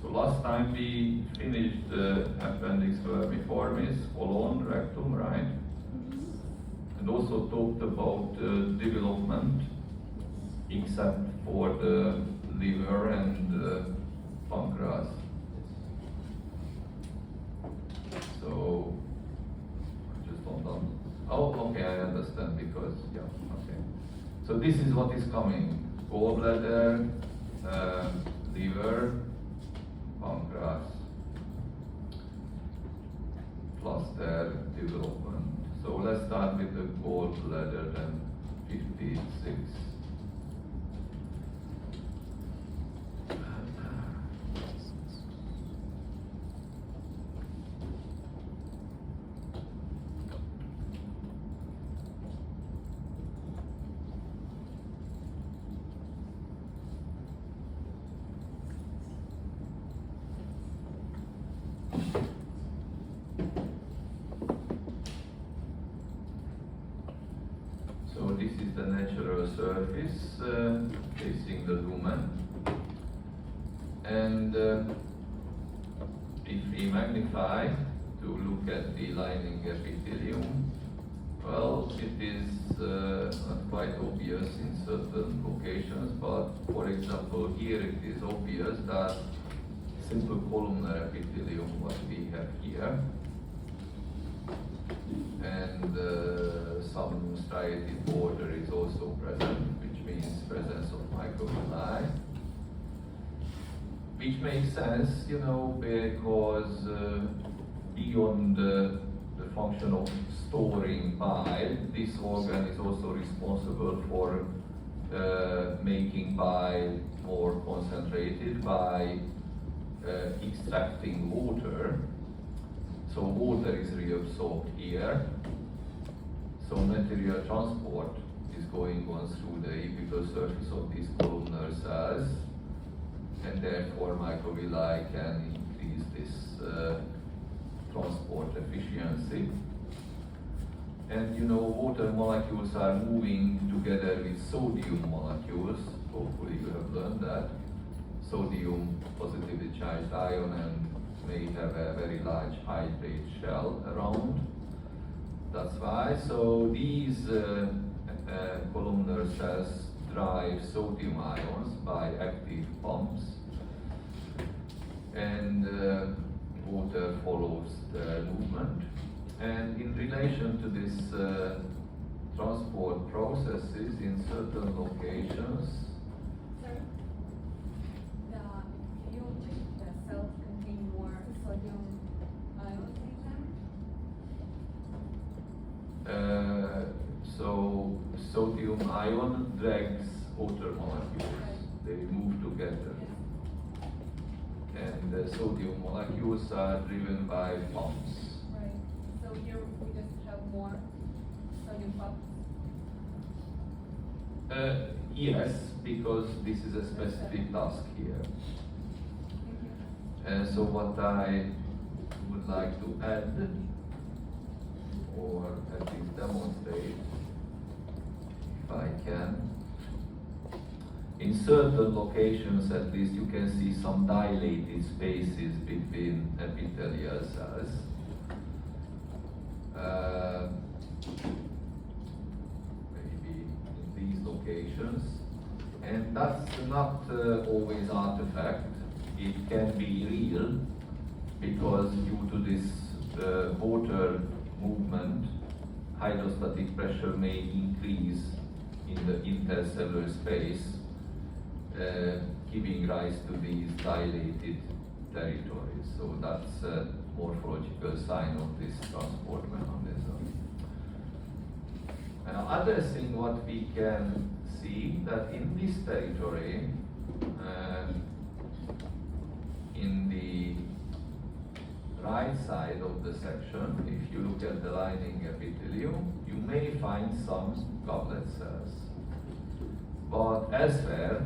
So last time we finished the appendix vermiformis, colon, rectum, right? And also talked about development, except for the liver and pancreas. So I just don't know. Oh, okay, I understand because yeah, okay. So this is what is coming: gallbladder, liver, pancreas, plus their development. So let's start with the gallbladder then, 56. So this is the natural surface facing the lumen, and if we magnify to look at the lining epithelium, well, it is not quite obvious in certain locations, but for example here it is obvious that simple columnar epithelium, what we have here, and some striated border is also present, which means presence of microvilli, which makes sense, you know, because beyond the function of storing bile, this organ is also responsible for making bile more concentrated by extracting water. So water is reabsorbed here. So material transport is going on through the apical surface of these columnar cells, and therefore microvilli can increase this transport efficiency. And you know, water molecules are moving together with sodium molecules. Hopefully you have learned that. Sodium positively charged ion and may have a very large hydrate shell around. That's why. So these columnar cells drive sodium ions by active pumps, and water follows the movement. And in relation to this transport processes in certain locations, so sodium ion drags water molecules. They move together. And the sodium molecules are driven by pumps. Right. So here we just have more sodium pumps. Yes, because this is a specific task here. And so what I would like to add, or at least demonstrate, if I can. In certain locations, at least, you can see some dilated spaces between epithelial cells. Maybe in these locations. And that's not always artifact. It can be real, because due to this water movement, hydrostatic pressure may increase in the intercellular space, giving rise to these dilated territories. So that's a morphological sign of this transport mechanism. Now, addressing what we can see that in this territory, in the right side of the section, if you look at the lining epithelium, you may find some goblet cells. But elsewhere,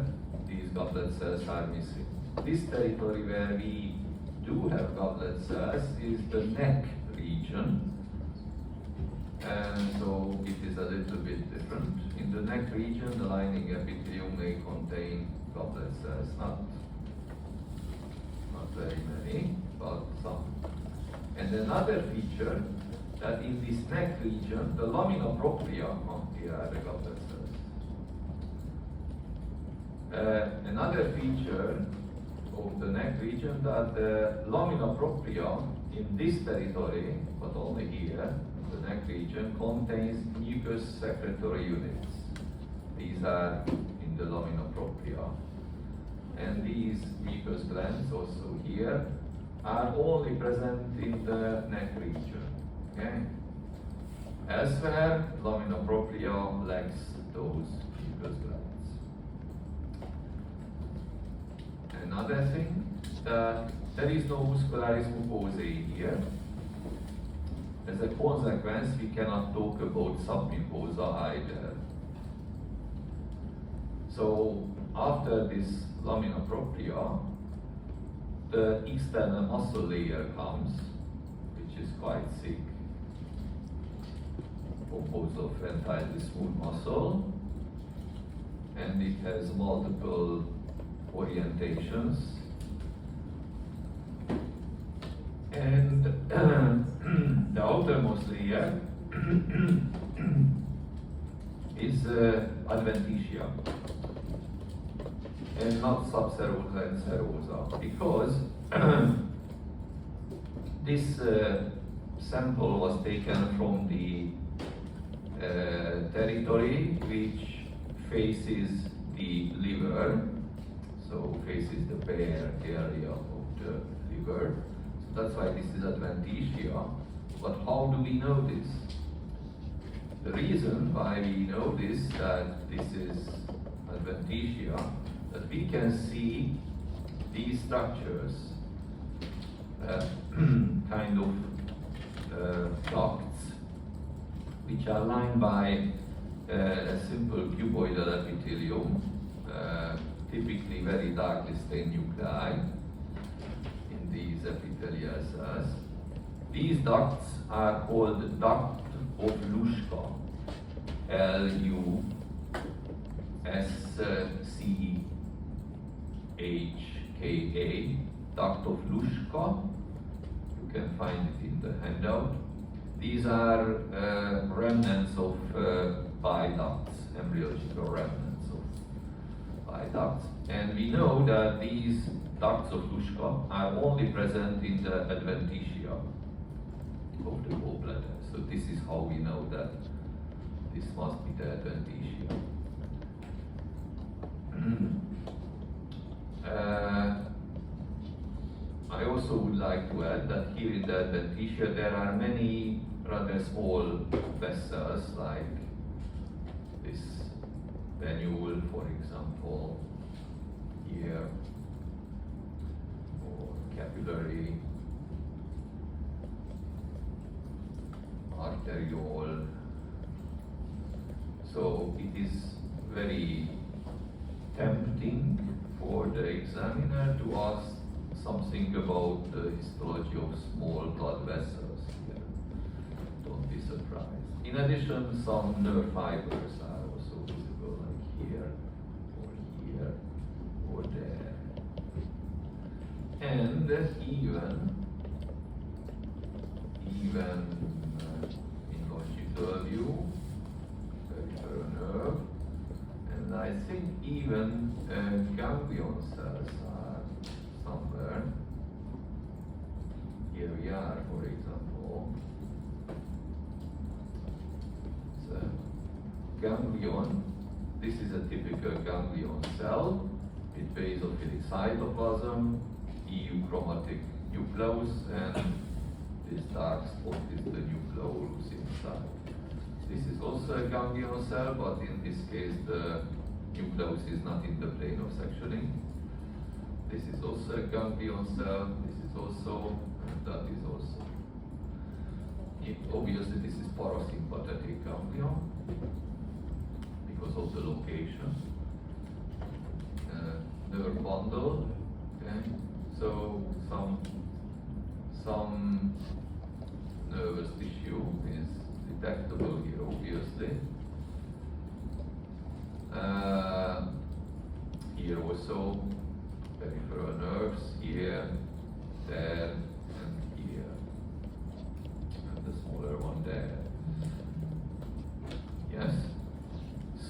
these goblet cells are missing. This territory where we do have goblet cells is the neck region, little bit different. In the neck region, the lining epithelium may contain goblet cells, not very many, but some. And another feature, that in this neck region, the lamina propria, here are the goblet cells. Another feature of the neck region, that the lamina propria in this territory, but only here, the neck region, contains mucus secretory units. These are in the lamina propria. And these mucus glands, also here, are only present in the neck region. Okay? Elsewhere, lamina propria lacks those mucus glands. Another thing, that there is no muscularis mucosae here. As a consequence, we cannot talk about submucosa either. So, after this lamina propria, the external muscle layer comes, which is quite thick, composed of entirely smooth muscle, and it has multiple orientations. And the outermost layer is adventitia, and not subserosa and serosa, because this sample was taken from the territory which faces the liver, so faces the bare area of the liver. So that's why this is adventitia. But how do we know this? The reason why we know this, that this is adventitia, that we can see these structures, kind of ducts, which are lined by a simple cuboidal epithelium, typically very darkly stained nuclei in these epithelial cells. These ducts are called duct of Luschka, Luschka, duct of Luschka. You can find it in the handout. These are remnants of bile ducts, embryological remnants of bile ducts. And we know that these ducts of Luschka are only present in the adventitia of the gallbladder. So this is how we know that this must be the adventitia. I also would like to add that here in the adventitia there are many rather small vessels, like this venule, for example, here, or capillary, arteriole. So it is very tempting for the examiner to ask something about the histology of small blood vessels here. Don't be surprised. In addition, some nerve fibers are also visible, like here, or there. And even in longitudinal view, peripheral nerve, and I think even ganglion cells are somewhere. Here we are, for example. So, ganglion, this is a typical ganglion cell with basophilic cytoplasm, euchromatic nucleus, and this dark spot is the nucleolus inside. This is also a ganglion cell, but in this case the nucleus is not in the plane of sectioning. This is also a ganglion cell, this is also, and that is also. Obviously this is parasympathetic ganglion because of the location. Nerve bundle, okay? So some nervous tissue is detectable here, obviously.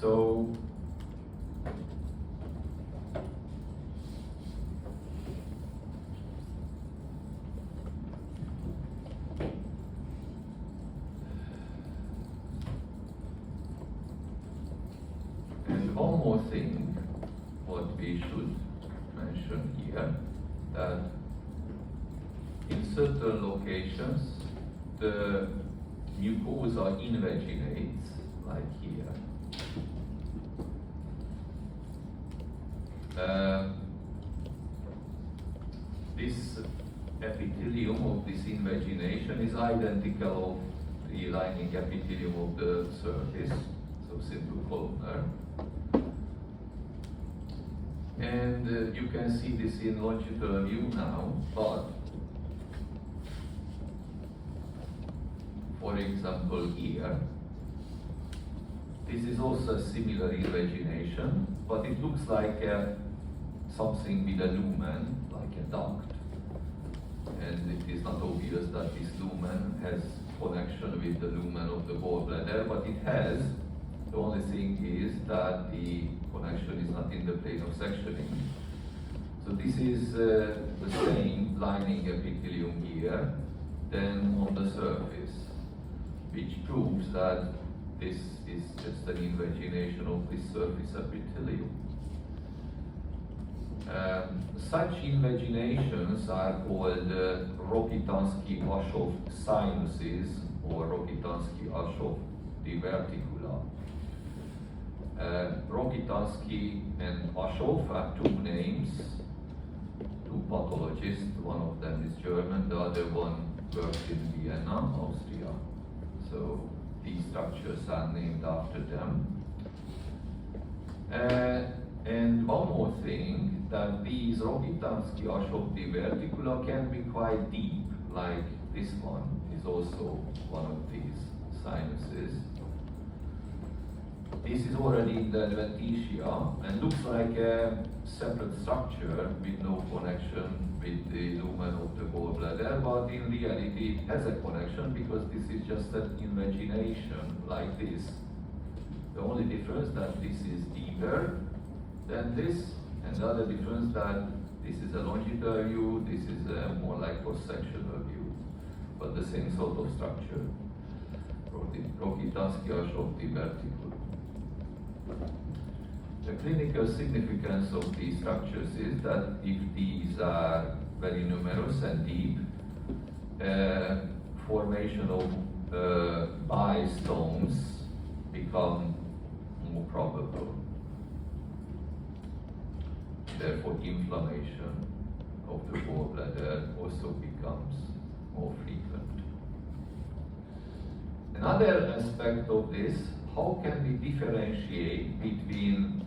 So and one more thing, what we should mention here, that in certain locations, the mucosa invaginates, like here. This epithelium of this invagination is identical of the lining epithelium of the surface, so simple columnar. And you can see this in longitudinal view now, but for example here, this is also a similar invagination, but it looks like something with a lumen, like a duct. And it is not obvious that this lumen has connection with the lumen of the gallbladder, but it has. The only thing is that the connection is not in the plane of sectioning. So this is the same lining epithelium here, then on the surface, which proves that this is just an invagination of this surface epithelium. Such invaginations are called Rokitansky-Ashov sinuses or Rokitansky-Ashov diverticula. Rokitansky and Ashov are two names, two pathologists. One of them is German, the other one works in Vienna, Austria. So these structures are named after them. And one more thing, that these Rokitansky-Ashov diverticula can be quite deep, like this one is also one of these sinuses. This is already in the adventitia and looks like a separate structure with no connection with the lumen of the gallbladder, but in reality it has a connection because this is just an invagination like this. The only difference that this is deeper than this, and the other difference that this is a longitudinal view, this is a more like cross-sectional view, but the same sort of structure. Rokitansky-Ashov diverticula. The clinical significance of these structures is that if these are very numerous and deep, formation of bile stones become more probable. Therefore, inflammation of the gallbladder also becomes more frequent. Another aspect of this, how can we differentiate between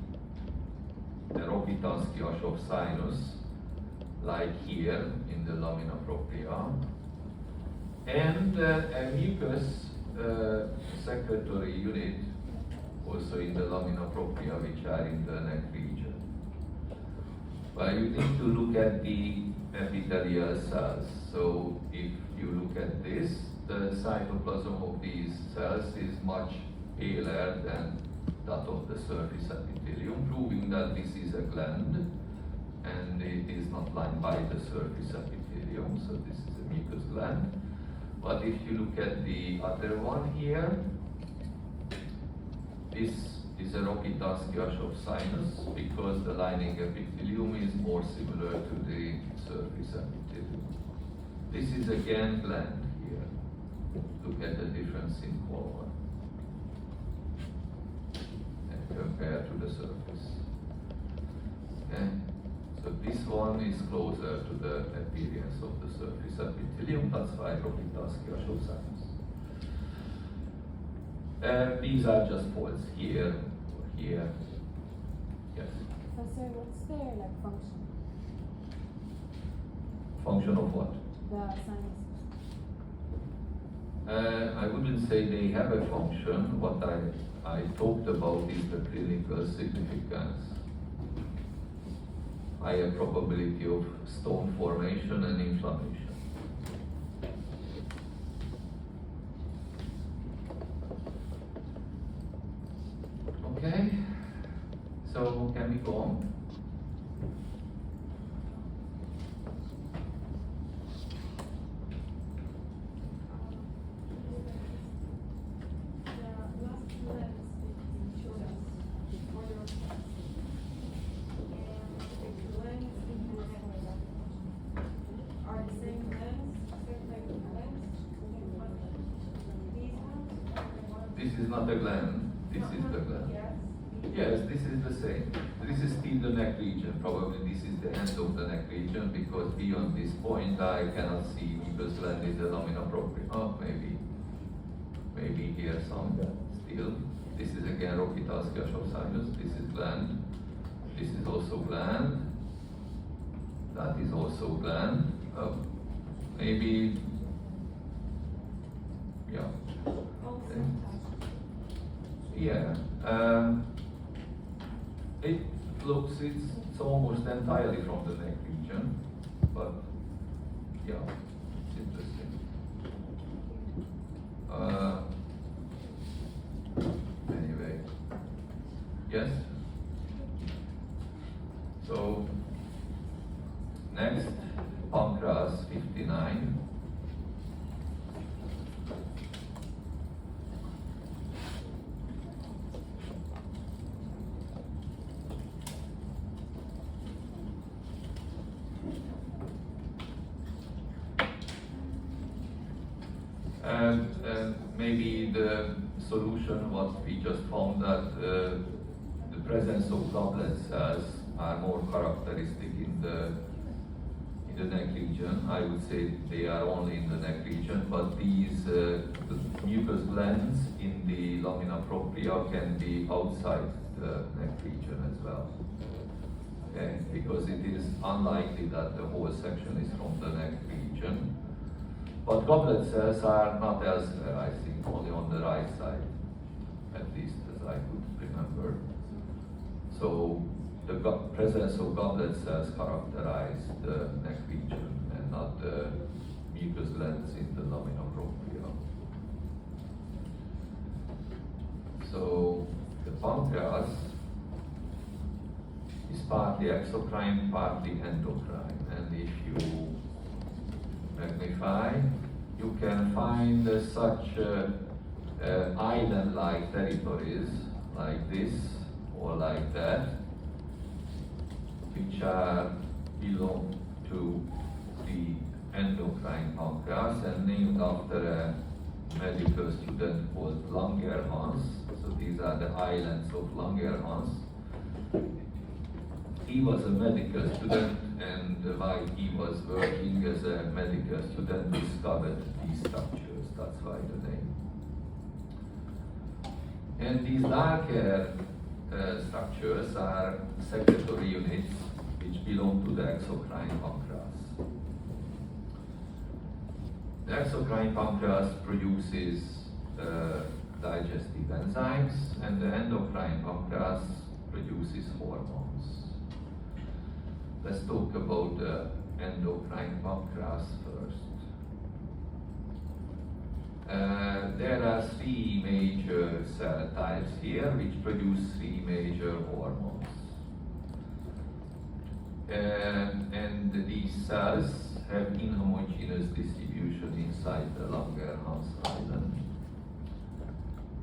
the Rokitansky-Ashov sinus, like here in the lamina propria, and a mucus secretory unit, also in the lamina propria, which are in the neck region? Well, you need to look at the epithelial cells. So if you look at this, the cytoplasm of these cells is much paler than that of the surface epithelium, proving that this is a gland and it is not lined by the surface epithelium, so this is a mucus gland. But if you look at the other one here, this is a Rokitansky-Ashov sinus because the lining epithelium is more similar to the surface epithelium. This is again gland here. Look at the difference in color and compare to the surface. Okay? So this one is closer to the appearance of the surface epithelium, that's why Rokitansky-Ashov sinus. These are just faults here or here. Yes. Professor, what's their function? Function of what? The sinus. I wouldn't say they have a function. What I talked about is the clinical significance. Higher probability of stone formation and inflammation. Okay. Keep on. This is not a gland, this is the gland. Yes, this is the same. This is still the neck region. Probably this is the end of the neck region because beyond this point I cannot see because gland is the lamina propria. Oh, maybe here some still. This is again Rokitaski sinus. This is gland. This is also gland. That is also gland. Maybe, yeah. Yeah. It looks, it's almost entirely from the neck region, but yeah, it's interesting. Anyway, yes. So next, pancreas 59. Maybe the solution, what we just found that the presence of goblet cells are more characteristic in the neck region. I would say they are only in the neck region, but these the mucous glands in the lamina propria can be outside the neck region as well. Okay, because it is unlikely that the whole section is from the neck region. But goblet cells are not elsewhere, I think, only on the right side, at least as I could remember. So the presence of goblet cells characterize the neck region and not the mucous glands in the lamina propria. So the pancreas is partly exocrine, partly endocrine, and if you magnify, you can find such island-like territories like this or like that, which belong to the endocrine pancreas and named after a medical student called Langerhans. So these are the islands of Langerhans. He was a medical student, and while he was working as a medical student, discovered these structures. That's why the name. And these darker structures are secretory units which belong to the exocrine pancreas. The exocrine pancreas produces digestive enzymes, and the endocrine pancreas produces hormones. Let's talk about the endocrine pancreas first. There are three major cell types here which produce three major hormones. And these cells have inhomogeneous distribution inside the Langerhans island.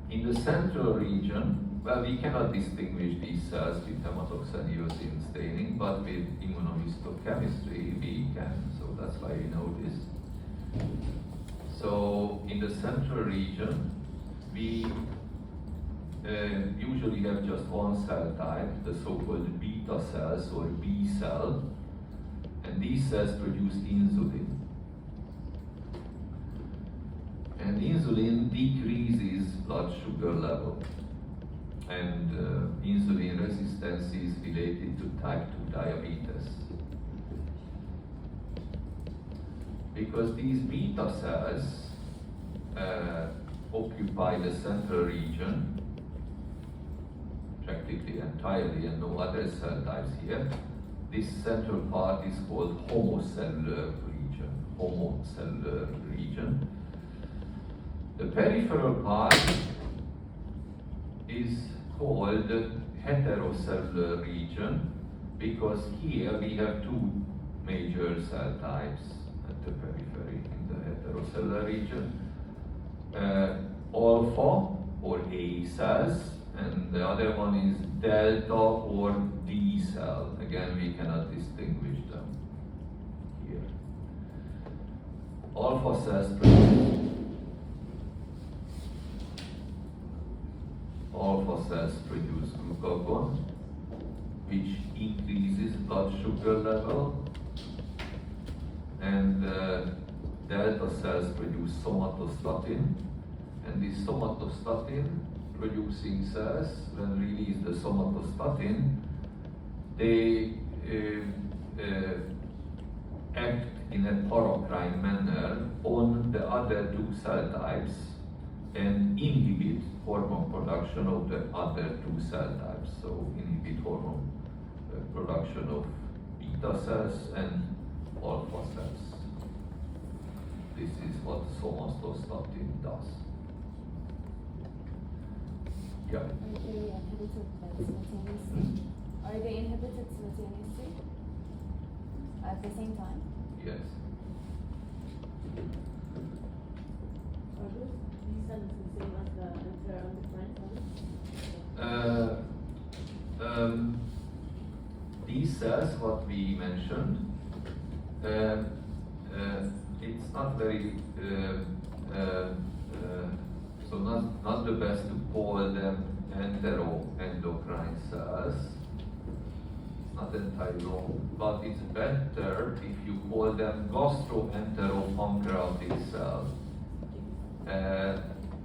In the central region, well, we cannot distinguish these cells with hematoxin staining, but with immunohistochemistry we can, so that's why we know this. So in the central region, we usually have just one cell type, the so-called beta cells or B cell, and these cells produce insulin. And insulin decreases blood sugar level. And insulin resistance is related to type 2 diabetes. Because these beta cells occupy the central region practically entirely, and no other cell types here. This central part is called homocellular region. The peripheral part is called heterocellular region because here we have two major cell types at the periphery in the heterocellular region. Alpha or A cells, and the other one is delta or D cell. Again, we cannot distinguish them here. Alpha cells produce glucagon, which increases blood sugar level, and delta cells produce somatostatin, and these somatostatin producing cells, when release the somatostatin, they act in a paracrine manner on the other two cell types and inhibit hormone production of the other two cell types. So inhibit hormone production of beta cells and alpha cells. This is what somatostatin does. Yeah. Are they inhibited simultaneously? At the same time? Yes. Are these cells the same as the enteroendocrine cells? These cells, what we mentioned, it's not very, so not the best to call them enteroendocrine cells. It's not entirely wrong, but it's better if you call them gastroenteropancreatic cells,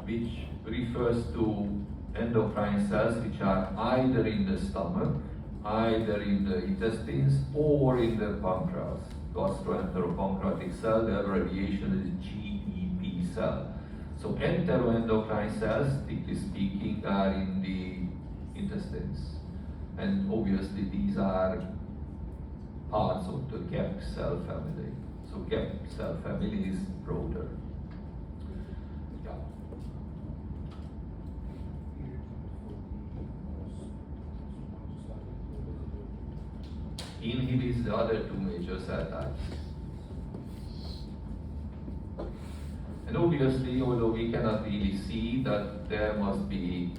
which refers to endocrine cells which are either in the stomach, either in the intestines, or in the pancreas. Gastroenteropancreatic cell, the abbreviation is GEP cell. So enteroendocrine cells, strictly speaking, are in the intestines. And obviously these are parts of the GEP cell family. So GEP cell family is broader. Yeah. Inhibits the other two major cell types. And obviously, although we cannot really see that there must be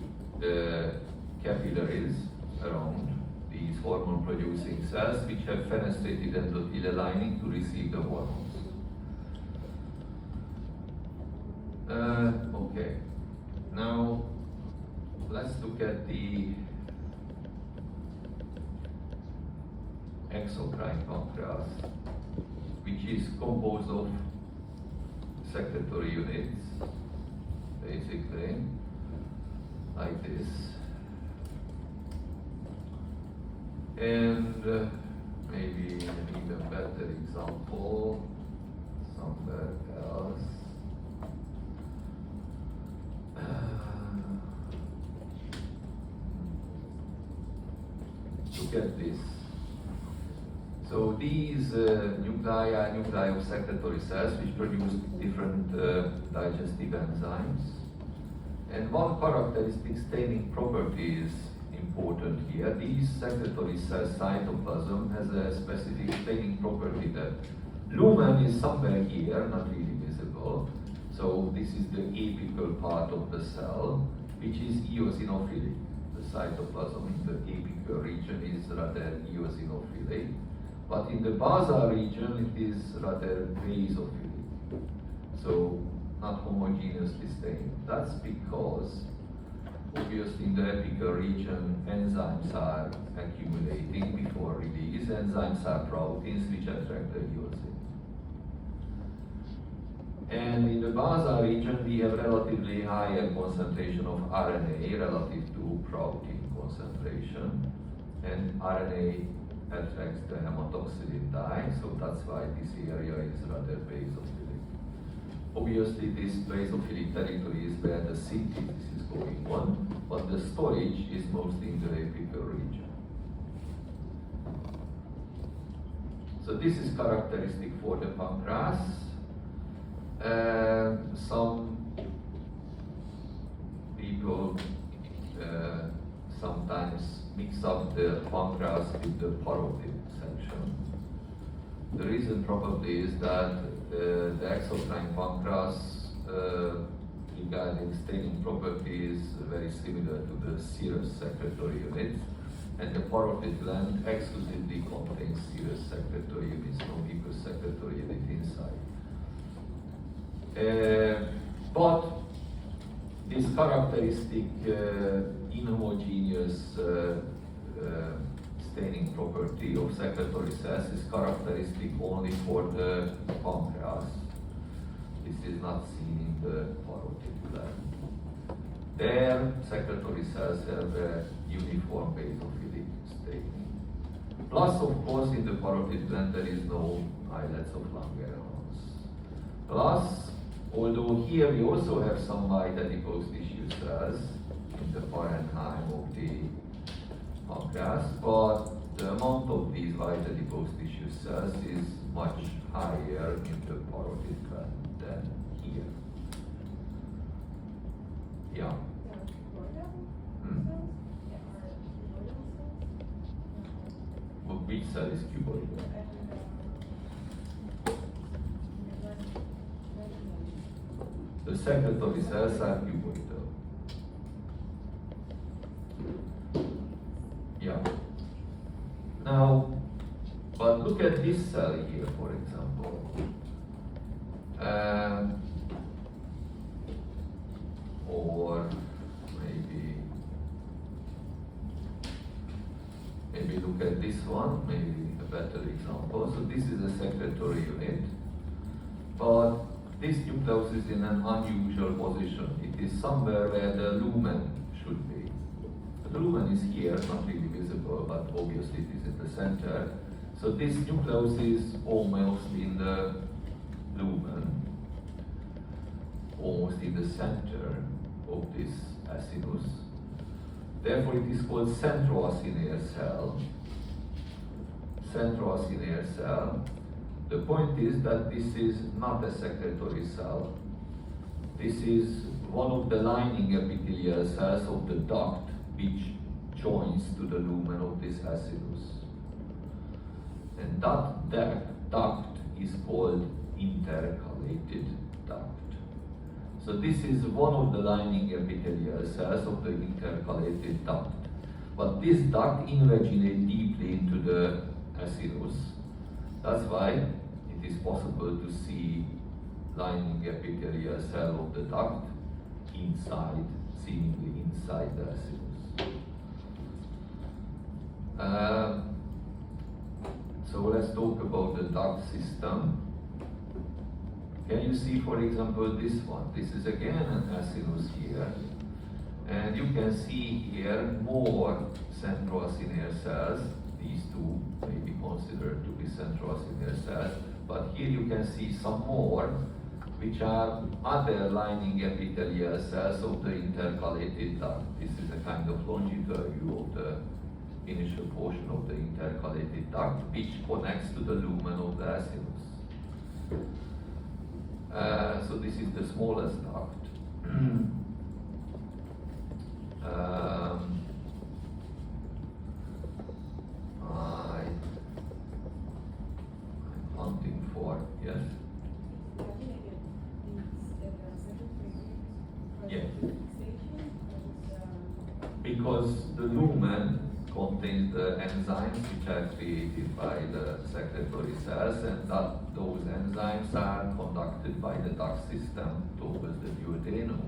capillaries around these hormone producing cells which have fenestrated endothelial lining to receive the hormones. Okay, now let's look at the exocrine pancreas, which is composed of secretory units, basically, like this. And maybe an even better example somewhere else. Look at this. So these nuclei are nuclei of secretory cells which produce different digestive enzymes. And one characteristic staining property is important here. These secretory cell cytoplasm has a specific staining property that lumen is somewhere here, not really visible. So this is the apical part of the cell, which is eosinophilic. The cytoplasm in the apical region is rather eosinophilic. But in the basal region, it is rather basophilic, so not homogeneously stained. That's because, obviously, in the apical region, enzymes are accumulating before release. Enzymes are proteins which attract the eosin. And in the basal region, we have relatively higher concentration of RNA relative to protein concentration, and RNA attracts the hematoxylin dye, so that's why this area is rather basophilic. Obviously, this basophilic territory is where the synthesis is going on, but the storage is mostly in the apical region. So this is characteristic for the pancreas. Some people the pancreas with the parotid section. The reason probably is that the exocrine pancreas regarding staining property is very similar to the serous secretory unit, and the parotid gland exclusively contains serous secretory units, no mucous secretory unit inside. But this characteristic inhomogeneous staining property of secretory cells is characteristic only for the pancreas. This is not seen in the parotid gland. There, secretory cells have a uniform basophilic staining. Plus, of course, in the parotid gland there is no islets of Langerhans. Plus, although here we also have some white adipose tissue cells in the parenchyma of the pancreas, but the amount of these white adipose tissue cells is much higher in the parotid gland than here. Yeah. Well, which cell is cuboidal? The secretory cells are cuboidal. Yeah. Now, but look at this cell here, for example. Or maybe look at this one, maybe a better example. So this is a secretory unit, but this nucleus is in an unusual position. It is somewhere where the lumen should be. The lumen is here, not really visible, but obviously it is in the center. So this nucleus is almost in the lumen, almost in the center of this acinus. Therefore, it is called centroacinar cell. Centroacinar cell. The point is that this is not a secretory cell. This is one of the lining epithelial cells of the duct which joins to the lumen of this acinus. And that duct is called intercalated duct. So this is one of the lining epithelial cells of the intercalated duct. But this duct invaginates deeply into the acinus. That's why it is possible to see lining epithelial cell of the duct inside, seemingly inside the acinus. So let's talk about the duct system. Can you see, for example, this one? This is again an acinus here. And you can see here more centroacinar cells. These two may be considered to be centroacinar cells. But here you can see some more, which are other lining epithelial cells of the intercalated duct. This is a kind of longitudinal view of the initial portion of the intercalated duct, which connects to the lumen of the acinus. So this is the smallest duct. I'm hunting for, yes? Yes. Because the lumen contains the enzymes which are created by the secretory cells, and that those enzymes are conducted by the duct system towards the duodenum.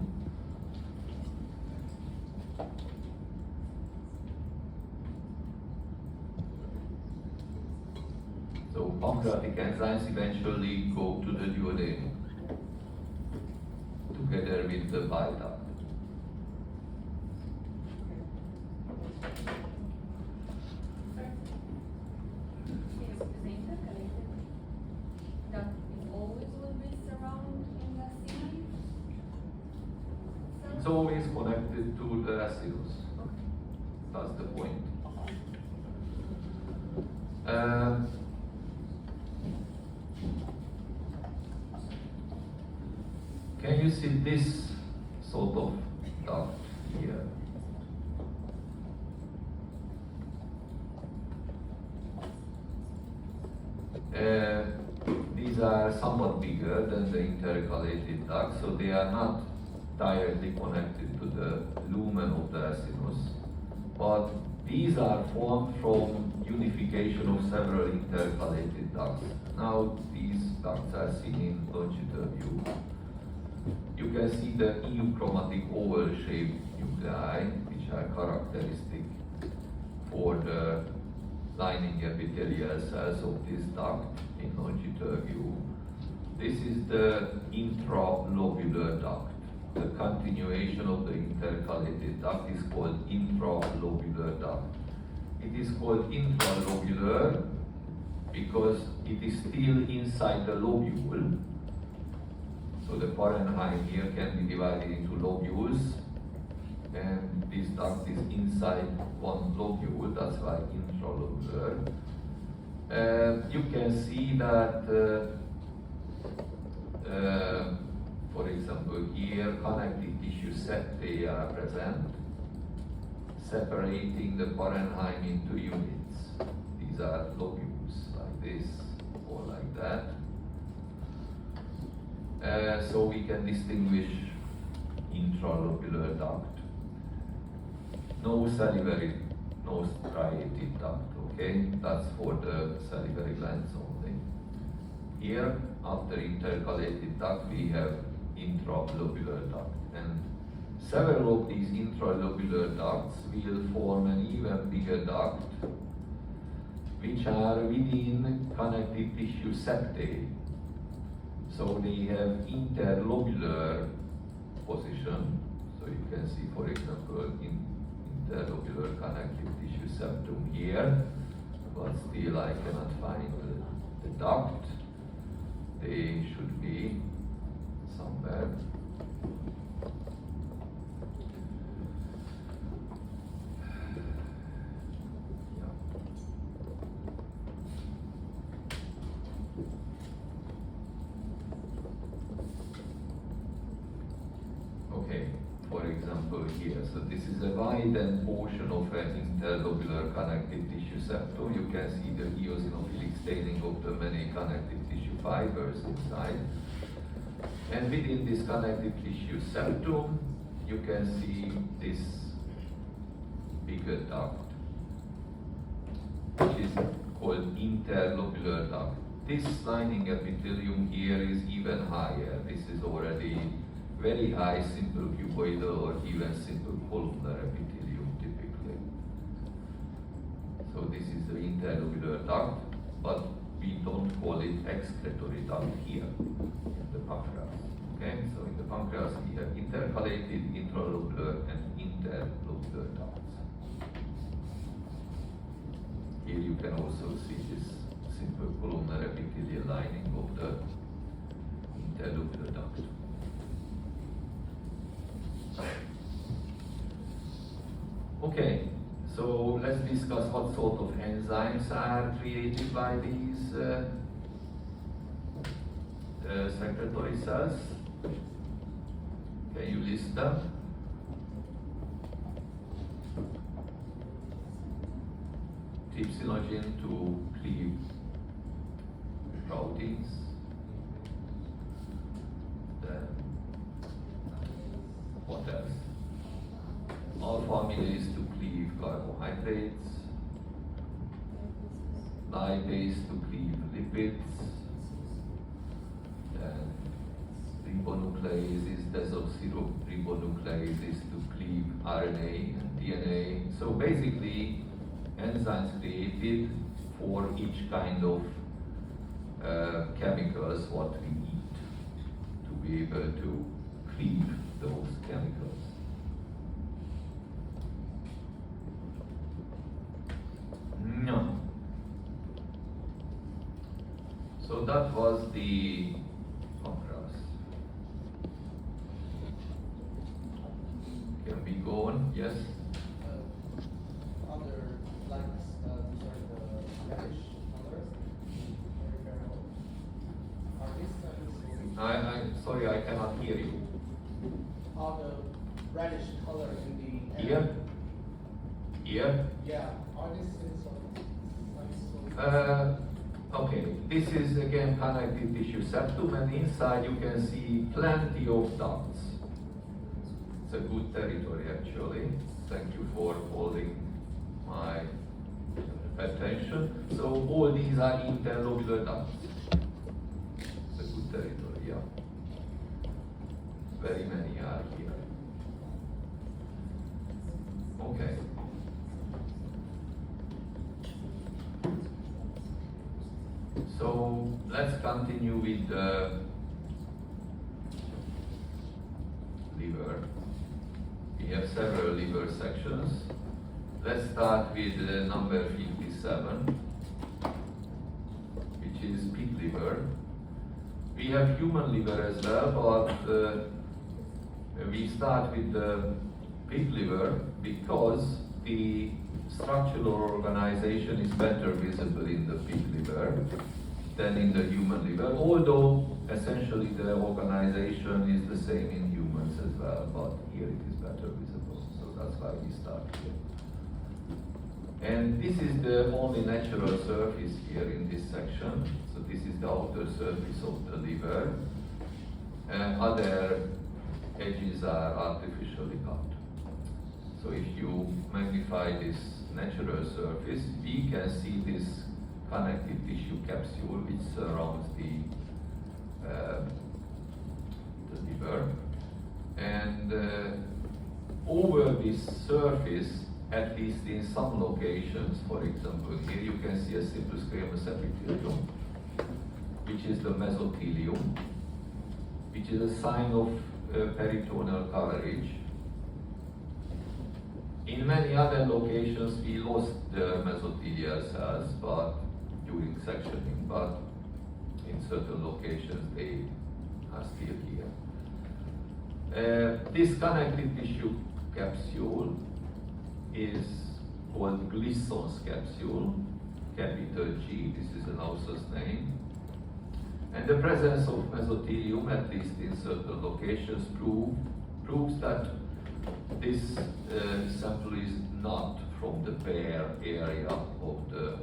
So pancreatic enzymes eventually go to the duodenum together with the bile duct. It's always connected to the acinus. That's the point. Can you see this sort of duct here? These are somewhat bigger than the intercalated ducts, so they are not directly connected to the lumen of the acinus, but these are formed from unification of several intercalated ducts. Now these ducts are seen in longitudinal view. You can see the euchromatic oval-shaped nuclei, which are characteristic for the lining epithelial cells of this duct in longitudinal view. This is the intralobular duct. The continuation of the intercalated duct is called intralobular duct. It is called intralobular because it is still inside the lobule. So the parenchyma here can be divided into lobules, and this duct is inside one lobule, that's why intralobular. You can see that, for example, here connective tissue septae are present, separating the parenchyma into units. These are lobules, like this or like that. So we can distinguish intralobular duct. No salivary, no striated duct, okay? That's for the salivary glands only. Here, after intercalated duct, we have intralobular duct. And several of these intralobular ducts will form an even bigger duct, which are within connective tissue septae. So they have interlobular position. So you can see, for example, interlobular connective tissue septum here, but still I cannot find the duct. They should be somewhere. Okay, for example here, so this is a widened portion of an interlobular connective tissue septum. You can see the eosinophilic staining of the many connective tissue fibers inside. And within this connective tissue septum, you can see this bigger duct, which is called interlobular duct. This lining epithelium here is even higher. This is already very high simple cuboidal or even simple columnar epithelium typically. So this is the interlobular duct, but we don't call it excretory duct here in the pancreas. Okay, so in the pancreas we have intercalated, intralobular, and interlobular ducts. Here you can also see this simple columnar epithelial lining of the interlobular duct. Okay, so let's discuss what sort of enzymes are created by these secretory cells. Can you list them? Trypsinogen to cleave proteins. Then what else? Alpha amylase to cleave carbohydrates, lipase to cleave lipids, then ribonucleases, desoxyribonucleases to cleave RNA and DNA. So basically, enzymes created for each kind of chemicals what we eat to be able to cleave those chemicals. No. So that was the pancreas. Can we go on? Yes? Other, like, these are the reddish colors, peripheral. Are these cells? Sorry, I cannot hear you. Are the reddish color in the Here? Here? Yeah. Are these cells? Okay, this is again connective tissue septum, and inside you can see plenty of ducts. It's a good territory actually. Thank you for holding my attention. So all these are interlobular ducts. It's a good territory, yeah. Very many are here. Okay. So let's continue with the liver. We have several liver sections. Let's start with number 57, which is pig liver. We have human liver as well, but we start with the pig liver because the structural organization is better visible in the pig liver than in the human liver, although essentially the organization is the same in humans as well, but here it is better visible, so that's why we start here. And this is the only natural surface here in this section, so this is the outer surface of the liver, and other edges are artificially cut. So if you magnify this natural surface, we can see this connective tissue capsule which surrounds the liver. And over this surface, at least in some locations, for example, here you can see a simple squamous epithelium, which is the mesothelium, which is a sign of peritoneal coverage. In many other locations, we lost the mesothelial cells, but during sectioning, but in certain locations, they are still here. This connective tissue capsule is called Glisson's capsule, capital G, this is an author's name. And the presence of mesothelium, at least in certain locations, proves that this sample is not from the bare area of the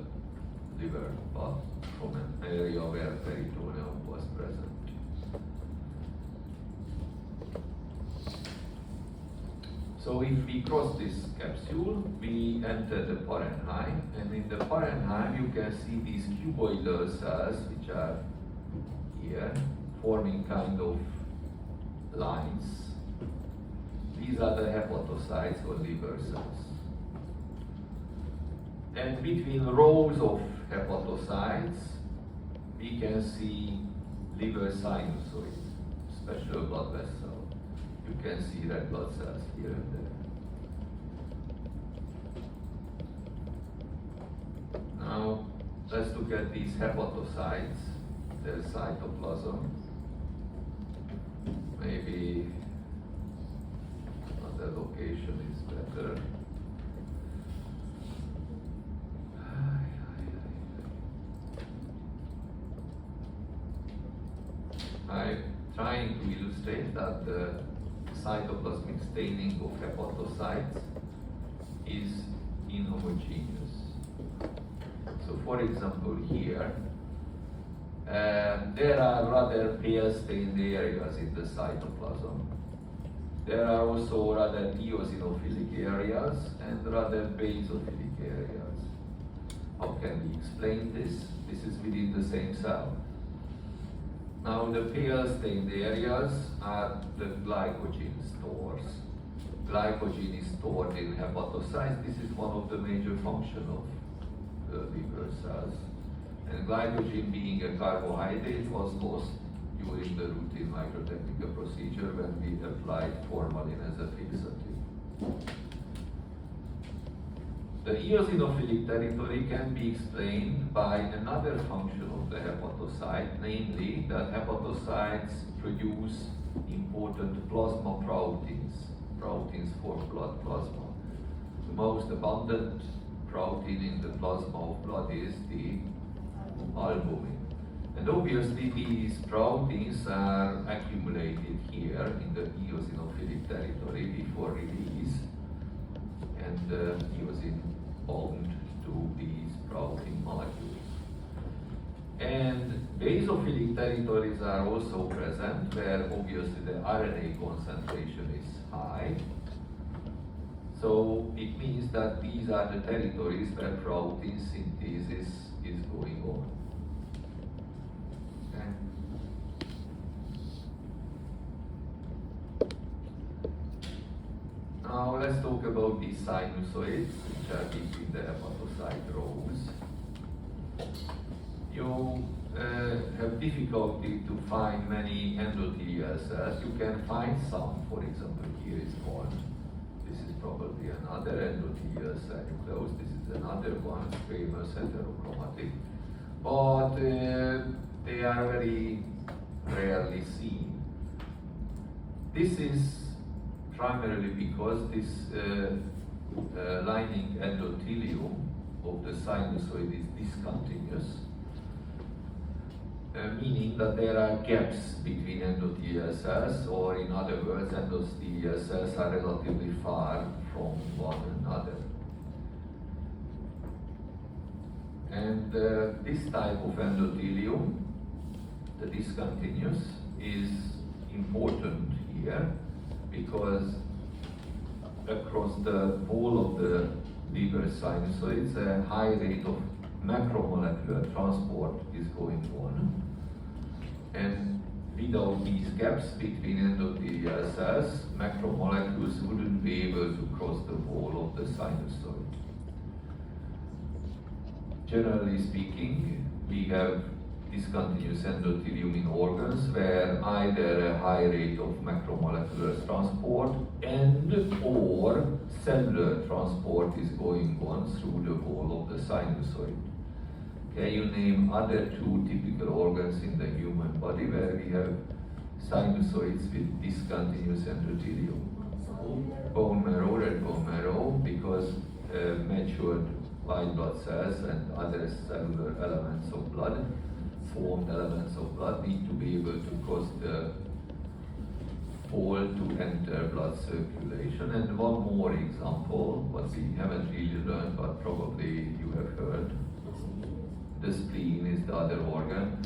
liver, but from an area where peritoneum was present. So if we cross this capsule, we enter the parenchyma, and in the parenchyma you can see these cuboidal cells which are here, forming kind of lines. These are the hepatocytes or liver cells. And between rows of hepatocytes, we can see liver sinusoid, special blood vessel. You can see red blood cells here and there. Now, let's look at these hepatocytes, their cytoplasm. Maybe another location is better. I'm trying to illustrate that the cytoplasmic staining of hepatocytes is inhomogeneous. So for example here, there are rather pale stained areas in the cytoplasm. There are also rather eosinophilic areas and rather basophilic areas. How can we explain this? This is within the same cell. Now the pale stained areas are the glycogen stores. Glycogen is stored in hepatocytes. This is one of the major functions of the liver cells. And glycogen, being a carbohydrate, was lost during the routine microtechnical procedure when we applied formalin as a fixative. The eosinophilic territory can be explained by another function of the hepatocyte, namely that hepatocytes produce important plasma proteins, proteins for blood plasma. The most abundant protein in the plasma of blood is the albumin. And obviously these proteins are accumulated here in the eosinophilic territory before release, and eosin bound to these protein molecules. And basophilic territories are also present, where obviously the RNA concentration is high. So it means that these are the territories where protein synthesis is going on. Okay. Now let's talk about these sinusoids, which are between the hepatocyte rows. You have difficulty to find many endothelial cells. You can find some, for example, here is one. This is probably another endothelial cell nucleus. This is another one, squamous heterochromatic. But they are very rarely seen. This is primarily because this lining endothelium of the sinusoid is discontinuous, meaning that there are gaps between endothelial cells, or in other words, endothelial cells are relatively far from one another. And this type of endothelium, the discontinuous, is important here because across the whole of the liver sinusoids, a high rate of macromolecular transport is going on. And without these gaps between endothelial cells, macromolecules wouldn't be able to cross the wall of the sinusoid. Generally speaking, we have discontinuous endothelium in organs where either a high rate of macromolecular transport and or cellular transport is going on through the wall of the sinusoid. Okay, you name other two typical organs in the human body where we have sinusoids with discontinuous endothelium. Bone marrow, red bone marrow, because matured white blood cells and other cellular elements of blood, formed elements of blood, need to be able to cross the wall to enter blood circulation. And one more example, what we haven't really learned, but probably you have heard, the spleen is the other organ.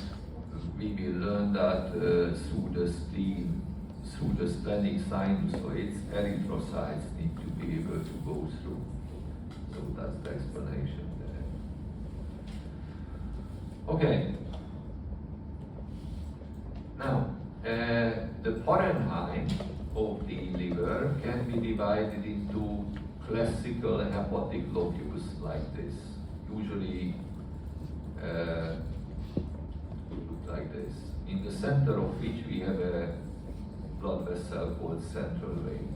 We will learn that through the spleen, through the splenic sinusoids, erythrocytes need to be able to go through. So that's the explanation there. Okay. Now, the parenchyma of the liver can be divided into classical hepatic lobules like this. Usually look like this, in the center of which we have a blood vessel called central vein.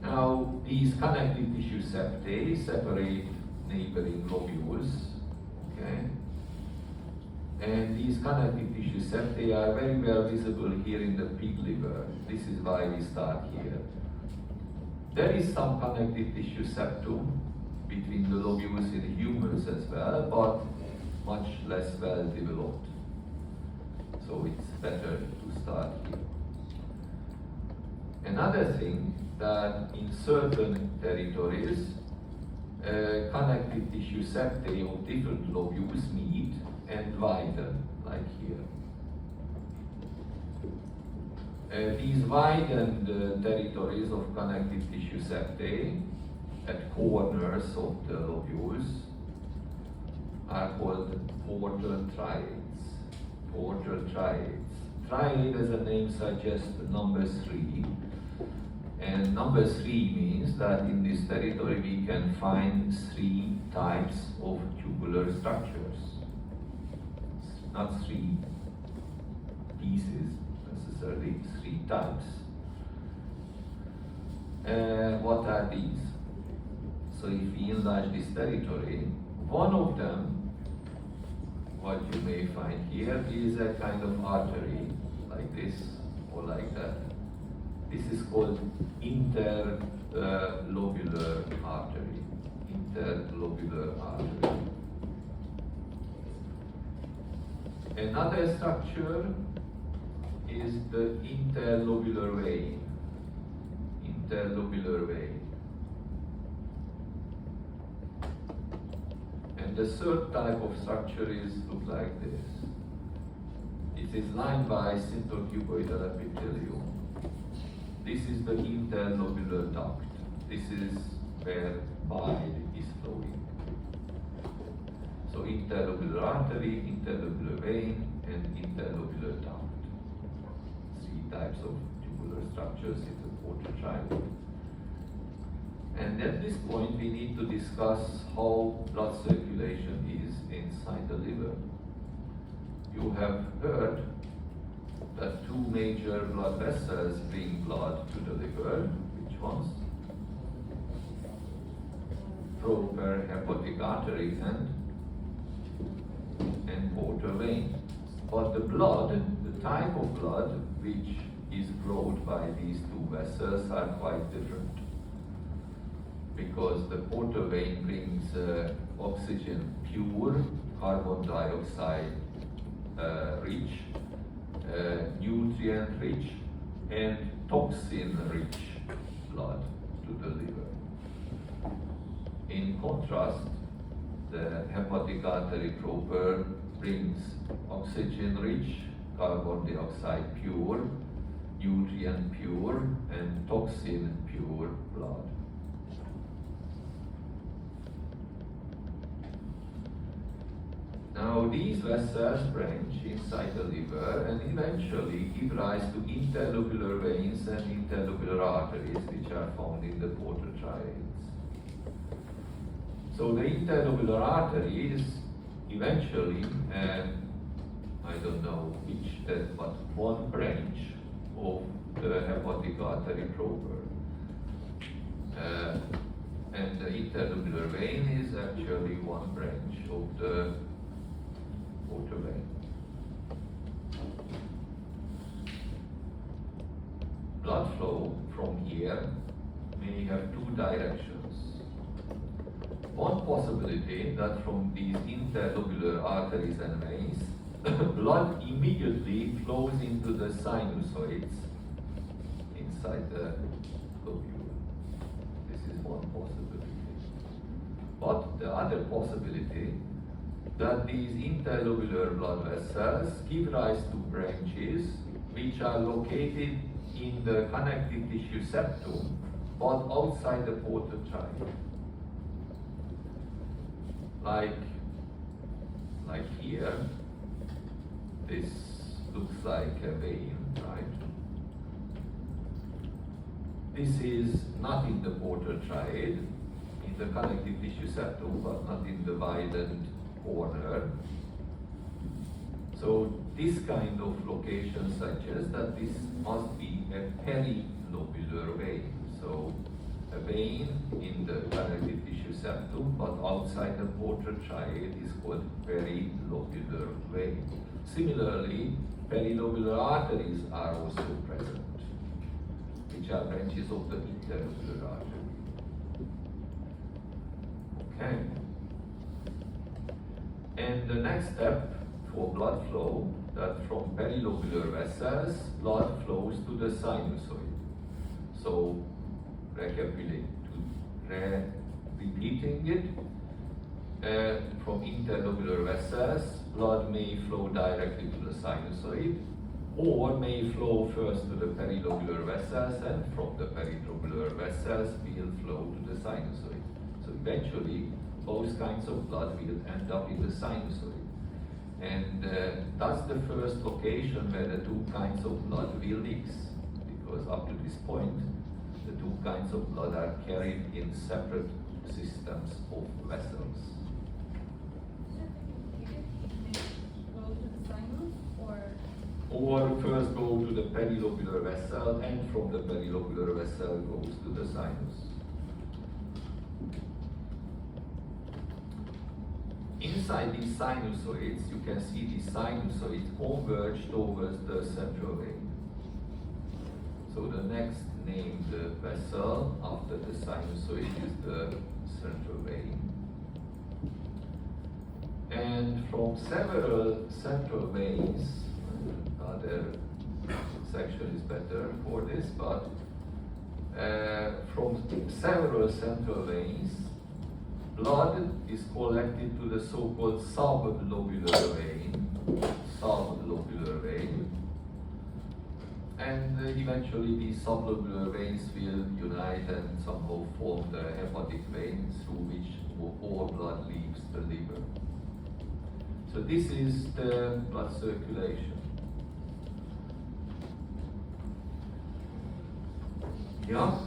Now, these connective tissue septae separate neighboring lobules, okay? And these connective tissue septae are very well visible here in the pig liver. This is why we start here. There is some connective tissue septum between the lobules in humans as well, but much less well developed. So it's better to start here. Another thing, that in certain territories, connective tissue septae of different lobules meet and widen, like here. These widened territories of connective tissue septae at corners of the lobules are called portal triads. Portal triads. Triad, as the name suggests, number 3. And number 3 means that in this territory we can find 3 types of tubular structures. Not 3 pieces necessarily, 3 types. What are these? So if we enlarge this territory, one of them, what you may find here, is a kind of artery, like this or like that. This is called interlobular artery. Interlobular artery. Another structure is the interlobular vein. Interlobular vein. And the third type of structure is look like this. It is lined by simple cuboidal epithelium. This is the interlobular duct. This is where bile is flowing. So interlobular artery, interlobular vein, and interlobular duct. 3 types of tubular structures in the portal triangle. And at this point we need to discuss how blood circulation is inside the liver. You have heard that 2 major blood vessels bring blood to the liver. Which ones? Proper hepatic artery and portal vein. But the blood, the type of blood which is brought by these 2 vessels are quite different. Because the portal vein brings oxygen pure, carbon dioxide rich, nutrient rich, and toxin rich blood to the liver. In contrast, the hepatic artery proper brings oxygen rich, carbon dioxide pure, nutrient pure, and toxin pure blood. Now these vessels branch inside the liver and eventually give rise to interlobular veins and interlobular arteries, which are found in the portal triads. So the interlobular arteries eventually, I don't know which, but one branch of the hepatic artery proper. And the interlobular vein is actually one branch of the portal vein. Blood flow from here may have 2 directions. One possibility that from these interlobular arteries and veins, blood immediately flows into the sinusoids inside the globule. This is one possibility. But the other possibility that these interlobular blood vessels give rise to branches which are located in the connective tissue septum but outside the portal triad. Like here, this looks like a vein, right? This is not in the portal triad, in the connective tissue septum, but not in the widened corner. So this kind of location suggests that this must be a perilobular vein. So a vein in the connective tissue septum, but outside the portal triad is called perilobular vein. Similarly, perilobular arteries are also present, which are branches of the interlobular artery. Okay. And the next step for blood flow, that from perilobular vessels, blood flows to the sinusoid. So, repeating it, from interlobular vessels, blood may flow directly to the sinusoid, or may flow first to the perilobular vessels, and from the perilobular vessels will flow to the sinusoid. So eventually, both kinds of blood will end up in the sinusoid. And that's the first location where the 2 kinds of blood will mix, because up to this point, the 2 kinds of blood are carried in separate systems of vessels. Go to the sinus Or first go to the perilobular vessel, and from the perilobular vessel goes to the sinus. Inside these sinusoids, you can see these sinusoids converge towards the central vein. So the next named vessel after the sinusoid is the central vein. And from several central veins, another section is better for this, but from several central veins, blood is collected to the so-called sublobular vein, and eventually these sublobular veins will unite and somehow form the hepatic vein through which all blood leaves the liver. So this is the blood circulation. Yeah?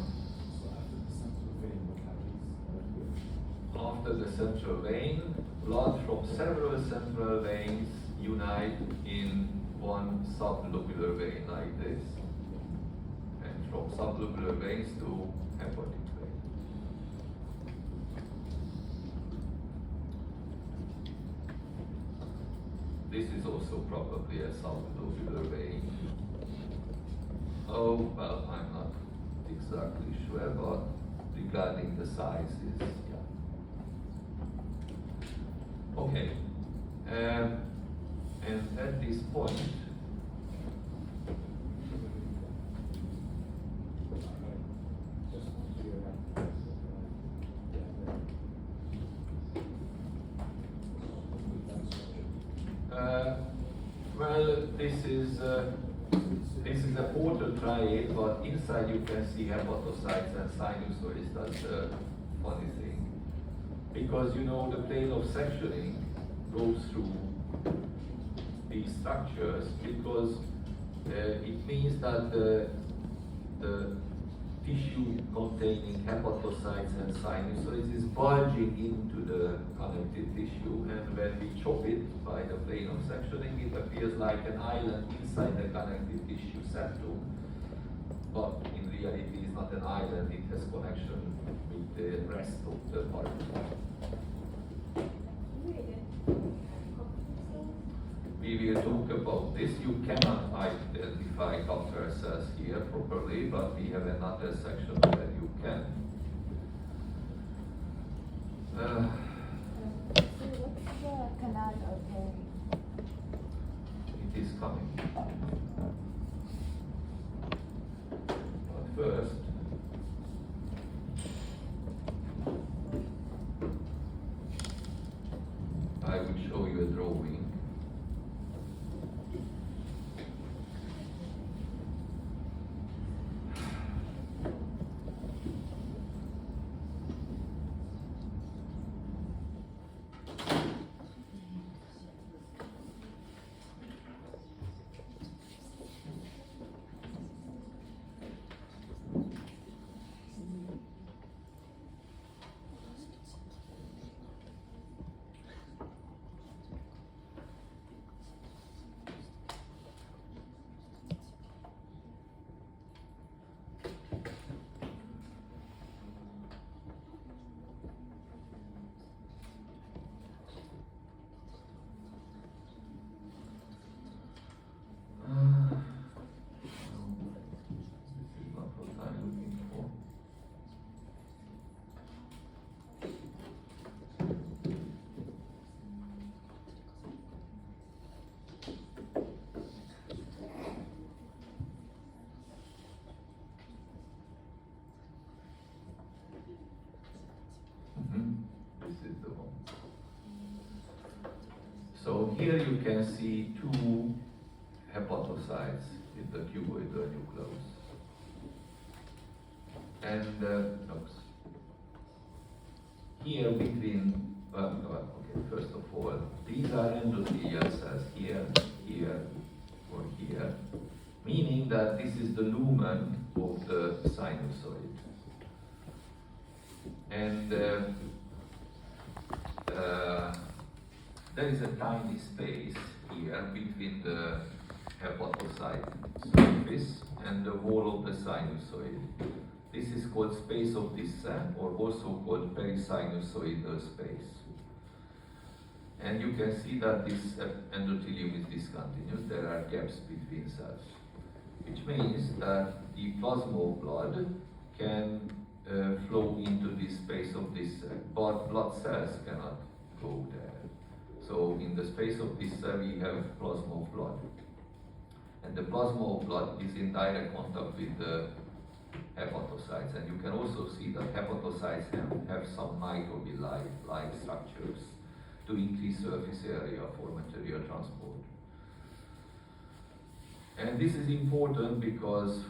After the central vein, blood from several central veins unite in one sublobular vein like this, and from sublobular veins to hepatic vein. This is also probably a sublobular vein. Oh, well, I'm not exactly sure, but regarding the sizes, yeah. Okay, and at this point, well, this is a portal triad, but inside you can see hepatocytes and sinusoids. That's a funny thing, because you know the plane of sectioning goes through these structures, because it means that the tissue containing hepatocytes and sinusoids is bulging into the connective tissue, and when we chop it by the plane of sectioning, it appears like an island inside the connective tissue septum, but in reality it's not an island, it has connection with the rest of the body. We will talk about this. You cannot identify Kaplan cells here properly, but we have another section where you can. So what's the canal artery? It is coming. But first, I will show you a drawing. This is the one. So here you can see two hepatocytes in the cuboidal nucleus. And here between, okay, first of all, these are endothelial cells here, here, or here, meaning that this is the lumen of the sinusoid. And there is a tiny space here between the hepatocyte surface and the wall of the sinusoid. This is called space of descent, or also called perisinusoidal space. And you can see that this endothelium is discontinuous. There are gaps between cells, which means that the plasma of blood can flow into this space of descent, but blood cells cannot go there. So in the space of this cell we have plasma of blood. And the plasma of blood is in direct contact with the hepatocytes. And you can also see that hepatocytes have some microvilli-like structures to increase surface area for material transport. And this is important because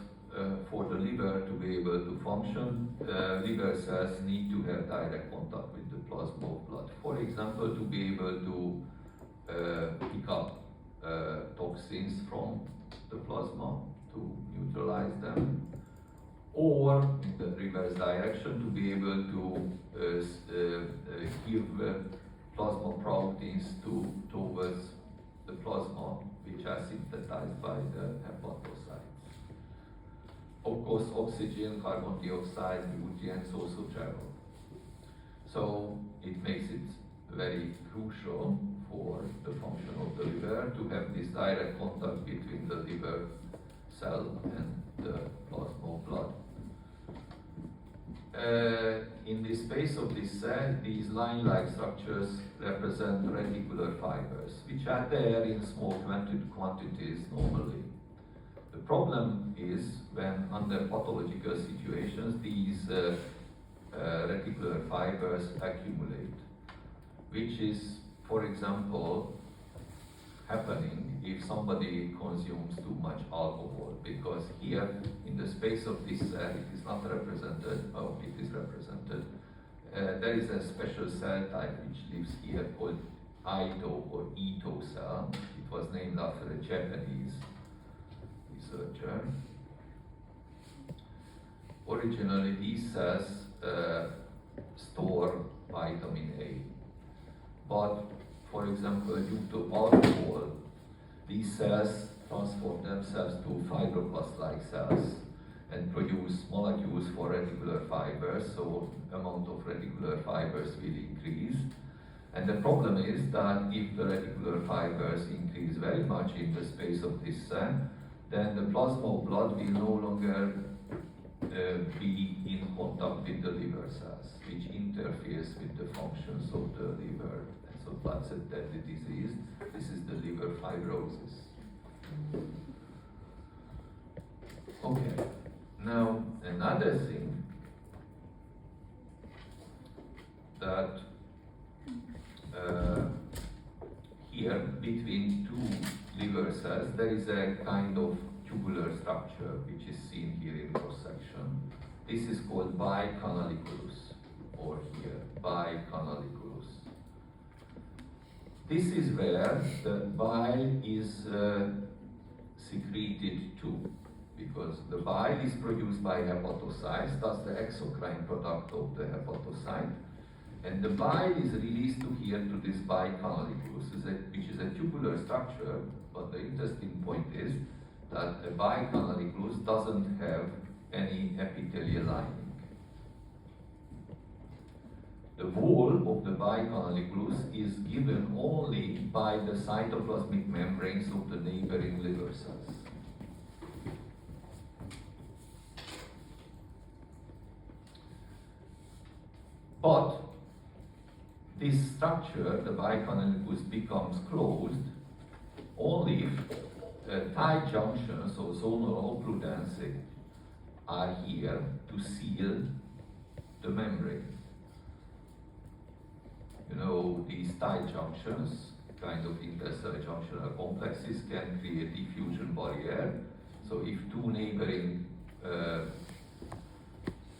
for the liver to be able to function, liver cells need to have direct contact with the plasma of blood. For example, to be able to pick up toxins from the plasma to neutralize them, or in the reverse direction to be able to give plasma proteins towards the plasma which are synthesized by the hepatocytes. Of course, oxygen, carbon dioxide, nutrients also travel. So it makes it very crucial for the function of the liver to have this direct contact between the liver cell and the plasma of blood. In the space of this cell, these line-like structures represent reticular fibers, which are there in small quantities normally. The problem is when under pathological situations, these reticular fibers accumulate, which is, for example, happening if somebody consumes too much alcohol, because here in the space of this cell it is not represented, oh, it is represented. There is a special cell type which lives here called Ito or Ito cell. It was named after a Japanese researcher. Originally these cells store vitamin A, but for example, due to alcohol, these cells transform themselves to fibroblast-like cells and produce molecules for reticular fibers, so amount of reticular fibers will increase. And the problem is that if the reticular fibers increase very much in the space of this cell, then the plasma of blood will no longer be in contact with the liver cells, which interferes with the functions of the liver. So that's a deadly disease. This is the liver fibrosis. Okay, now another thing that here between two liver cells there is a kind of tubular structure which is seen here in cross section. This is called bicanalicus, or here, bicanalicus. This is where the bile is secreted too, because the bile is produced by hepatocytes, that's the exocrine product of the hepatocyte, and the bile is released to here to this bicanalicus, which is a tubular structure, but the interesting point is that a bicanalicus doesn't have any epithelial lining. The wall of the bicanalicus is given only by the cytoplasmic membranes of the neighboring liver cells. But this structure, the bicanalicus, becomes closed only if tight junctions or zonal occludency are here to seal the membrane. You know, these tight junctions, kind of intercellular junctional complexes, can create diffusion barrier. So if two neighboring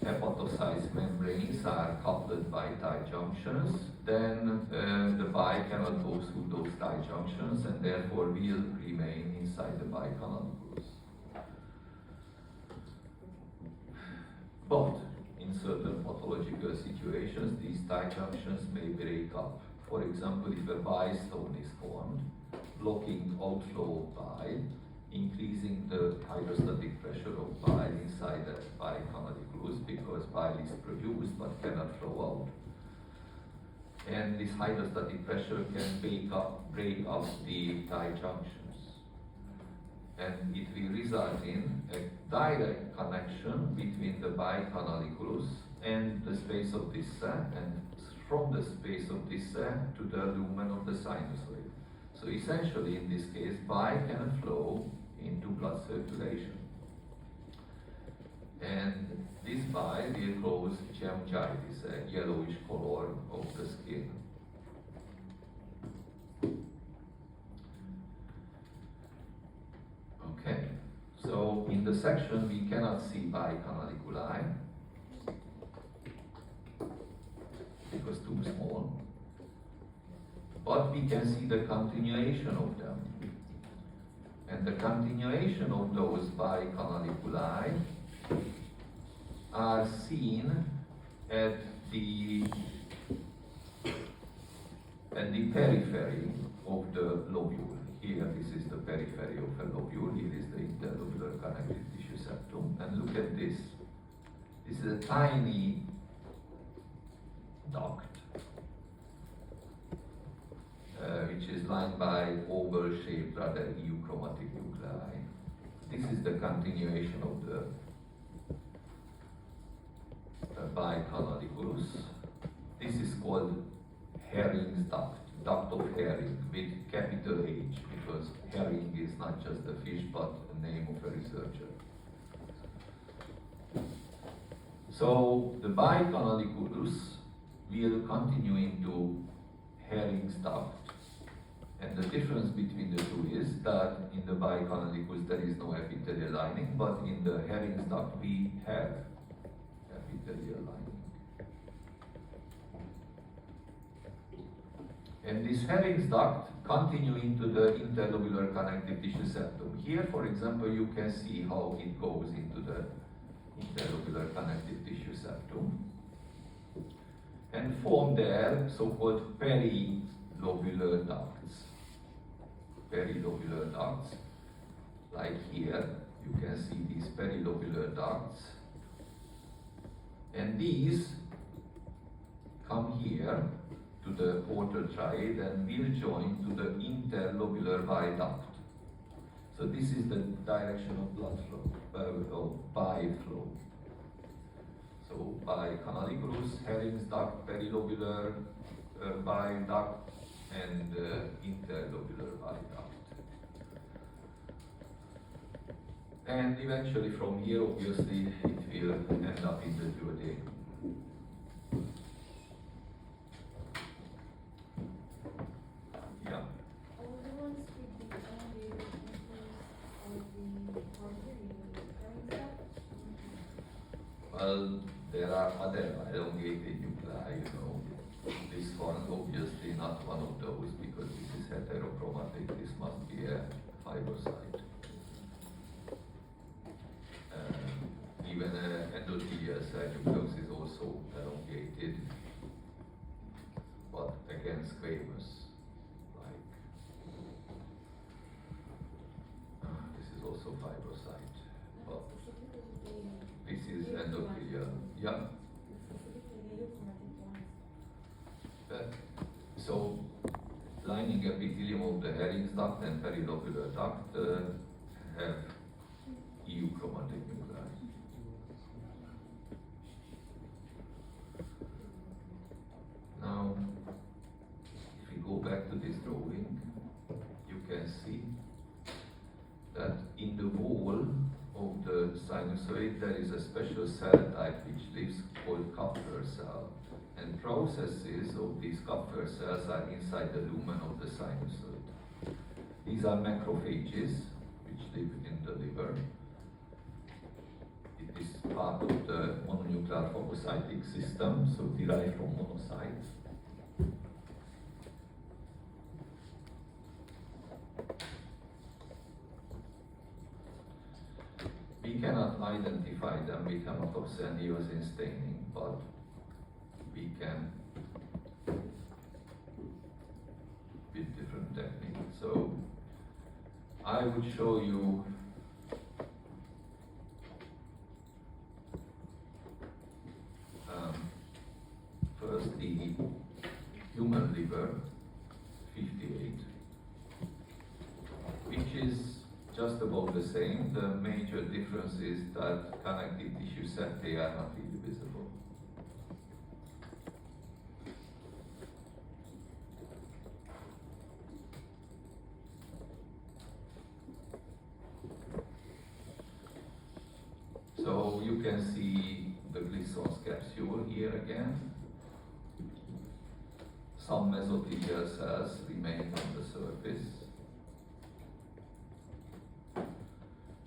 hepatocyte membranes are coupled by tight junctions, then the bile cannot go through those tight junctions and therefore will remain inside the bicanalicus. But in certain pathological situations, these tight junctions may break up. For example, if a bile stone is formed, blocking outflow of bile, increasing the hydrostatic pressure of bile inside the bicanalicus, because bile is produced but cannot flow out. And this hydrostatic pressure can break up the tight junctions. And it will result in a direct connection between the bicanalicus and the space of this cell, and from the space of this cell to the lumen of the sinusoid. So essentially, in this case, bile can flow into blood circulation. And by the close gemgitis, a yellowish color of the skin. Okay, so in the section we cannot see bicanaliculi because too small, but we can see the continuation of them. And the continuation of those bicanaliculi are seen at the periphery of the lobule. Here, this is the periphery of a lobule. Here is the interlobular connective tissue septum. And look at this. This is a tiny duct, which is lined by oval-shaped, rather euchromatic nuclei. This is the continuation of the bicanalicus. This is called Herring's duct, duct of Herring, with capital H, because herring is not just a fish, but a name of a researcher. So the bicanalicus will continue into Herring's duct. And the difference between the two is that in the bicanalicus there is no epithelial lining, but in the Herring's duct we have epithelial lining. And this Herring's duct continue into the interlobular connective tissue septum. Here, for example, you can see how it goes into the interlobular connective tissue septum and form there so-called perilobular ducts. Perilobular ducts, like here, you can see these perilobular ducts, and these come here to the portal triad and will join to the interlobular viaduct. So this is the direction of blood flow, of bile flow. So bicanalicus, Herring's duct, perilobular bile duct, and interlobular viaduct. And eventually from here, obviously, it will end up in the duodenum. Yeah. All the ones with the elongated nucleus or the Herring duct? Well, there are other elongated nuclei, you know. This one obviously not one of those because this is heterochromatic. This must be a fibrocyte. Even endothelial cell nucleus is also elongated, but again squamous. Like this is also fibrocyte, but this is endothelial. Yeah. So, lining epithelium of the Herring's duct and perilobular duct have euchromatic nuclei. Now, if we go back to this drawing, you can see that in the wall of the sinusoid there is a special cell type which lives called Kupfer cell. And processes of these Kupfer cells are inside the lumen of the sinusoid. These are macrophages which live in the liver. It is part of the mononuclear phagocytic system, so derived from monocytes. We cannot identify them with hematopsin and eosin staining, but we can with different techniques. So I would show you first the human liver 58, which is just about the same. The major difference is that connective tissue septae are not really visible. So you can see the Grisson's capsule here again. Some mesothelial cells remain on the surface.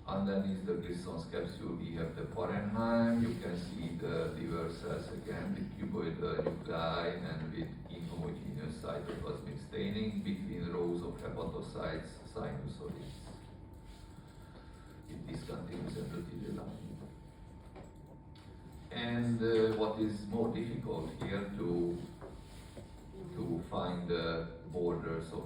Underneath the Grisson's capsule we have the parenchyma. You can see the liver cells again with cuboidal nuclei and with inhomogeneous cytoplasmic staining between rows of hepatocytes, sinusoids. It discontinuous endothelial lining. And what is more difficult here to find the borders of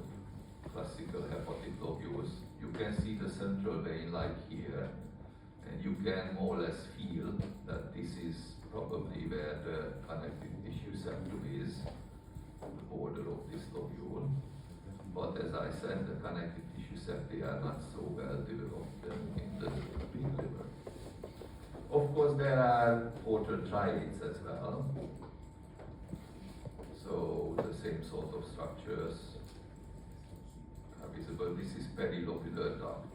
classical hepatic lobules. You can see the central vein like here, and you can more or less feel that this is probably where the connective tissue septum is, the border of this lobule. But as I said, the connective tissue septa are not so well developed in the pig liver. Of course, there are portal triads as well. So the same sort of structures are visible. This is perilobular duct,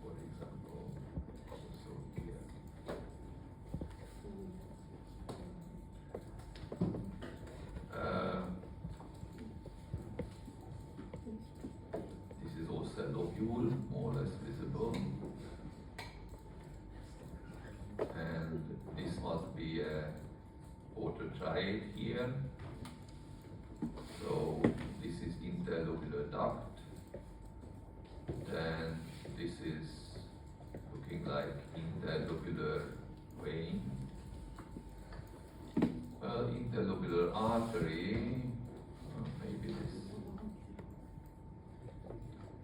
for example. Also here. This is also a lobule, more or less visible. And this must be a portal triad here. So this is interlobular duct. Then this is looking like interlobular vein. Well, interlobular artery, maybe this.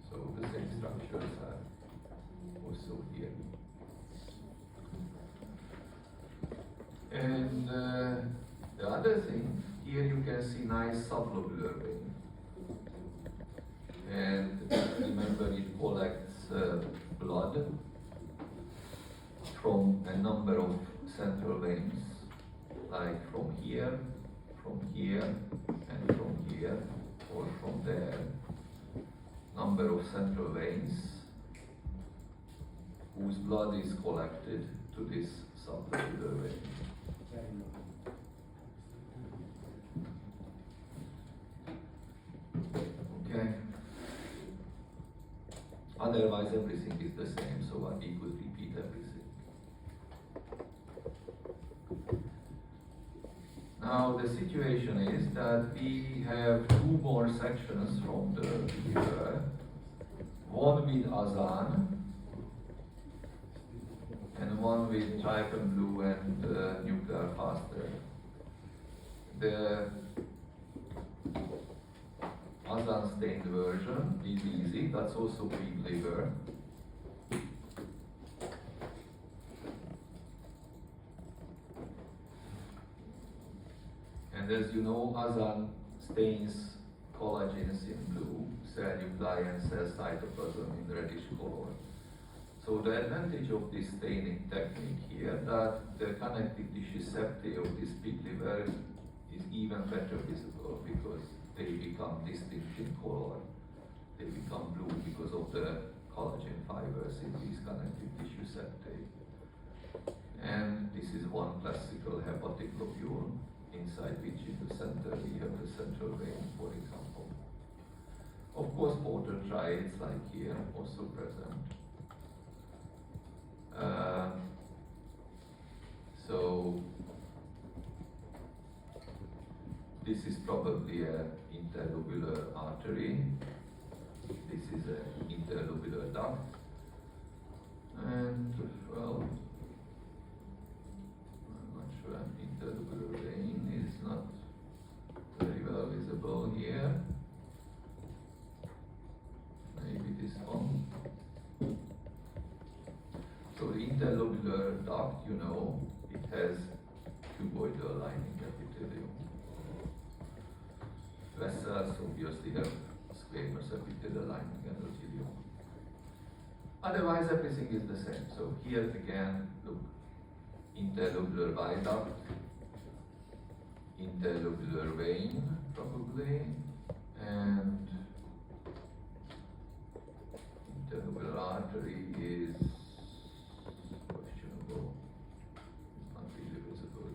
So the same structures are also here. And the other thing, here you can see nice sublobular vein. And remember, it collects blood from a number of central veins, like from here, and from here, or from there. Number of central veins whose blood is collected to this sublobular vein. Okay. Otherwise, everything is the same, so we could repeat everything. Now, the situation is that we have two more sections from the liver, one with azan and one with trypan blue and nuclear faster. The azan stained version is easy, that's also pig liver. And as you know, azan stains collagens in blue, cell nuclei and cell cytoplasm in reddish color. So the advantage of this staining technique here, that the connective tissue septa of this pig liver is even better visible because they become distinct in color. They become blue because of the collagen fibers in these connective tissue septa. And this is one classical hepatic lobule, inside which in the center we have the central vein, for example. Of course, portal triads like here also present. So this is probably an interlobular artery. This is an interlobular duct. And well, I'm not sure, interlobular vein is not very well visible here. Maybe this one. So the interlobular duct, you know, it has cuboidal lining epithelium. Vessels obviously have squamous epithelial lining endothelium. Otherwise, everything is the same. So here again, look, interlobular viaduct, interlobular vein, probably, and interlobular artery is questionable. It's not really visible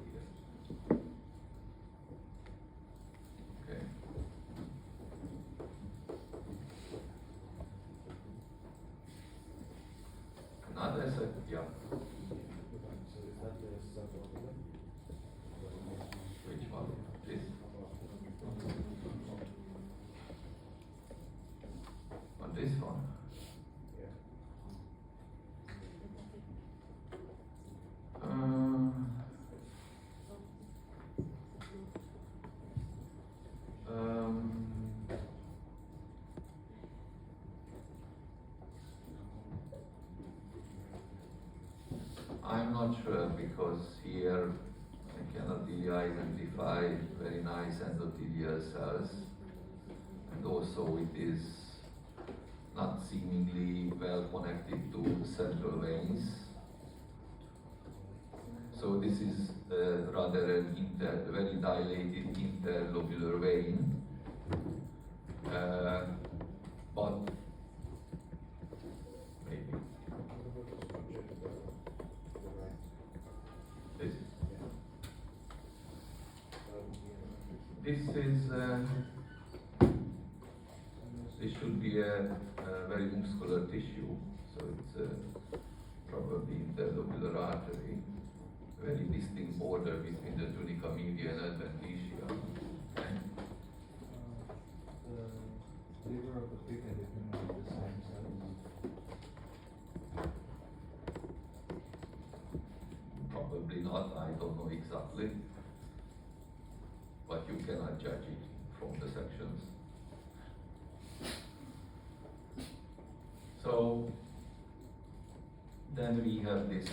can identify very nice endothelial cells, and also it is not seemingly well connected to central veins. So this is rather an very dilated interlobular vein, but maybe this is this should be a very muscular tissue, so it's probably interlobular artery, very distinct border between the tunica media and adventitia. Okay. The liver of the pig and the human are the same cells. Probably not, I don't know exactly, but you cannot judge it from the sections. So then we have this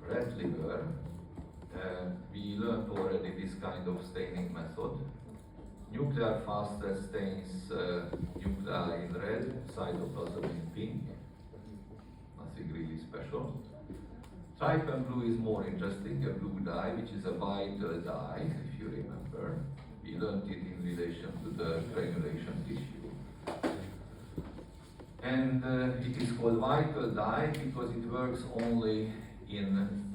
red liver. We learned already this kind of staining method. Nuclear faster stains nuclei in red, cytoplasm in pink. Nothing really special. Trypan blue is more interesting, a blue dye, which is a vital dye, if you remember. We learned it in relation to the granulation tissue. And it is called vital dye because it works only in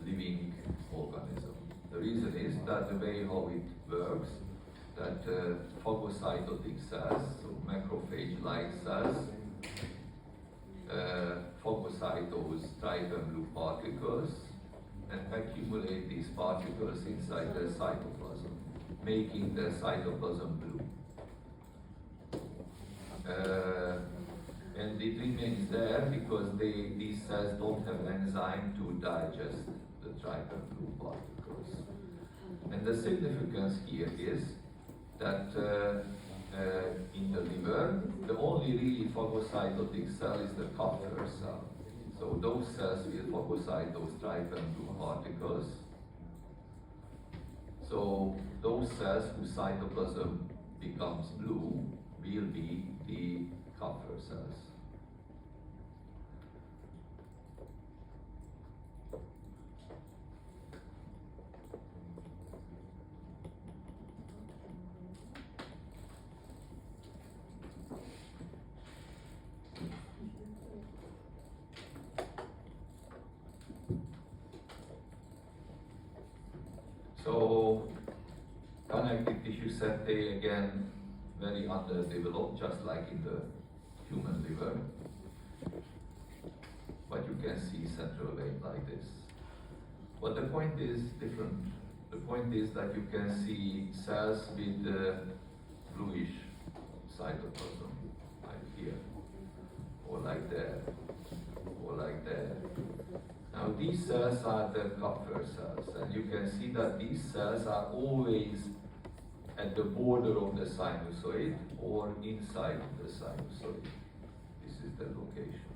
living organism. The reason is that the way how it works, that phagocytotic cells, so macrophage-like cells, phagocytose trypan blue particles and accumulate these particles inside the cytoplasm, making the cytoplasm blue. And it remains there because these cells don't have enzyme to digest the trypan blue particles. And the significance here is that in the liver, the only really phagocytotic cell is the Kupffer cell. So those cells will phagocytose trypan blue particles. So those cells whose cytoplasm becomes blue will be the Kupffer cells. So connective tissue setae again very underdeveloped, just like in the human liver. But you can see central vein like this. But the point is different. The point is that you can see cells with bluish cytoplasm, like here, or like there, or like there. Now these cells are the Kupffer cells, and you can see that these cells are always at the border of the sinusoid or inside the sinusoid. This is the location.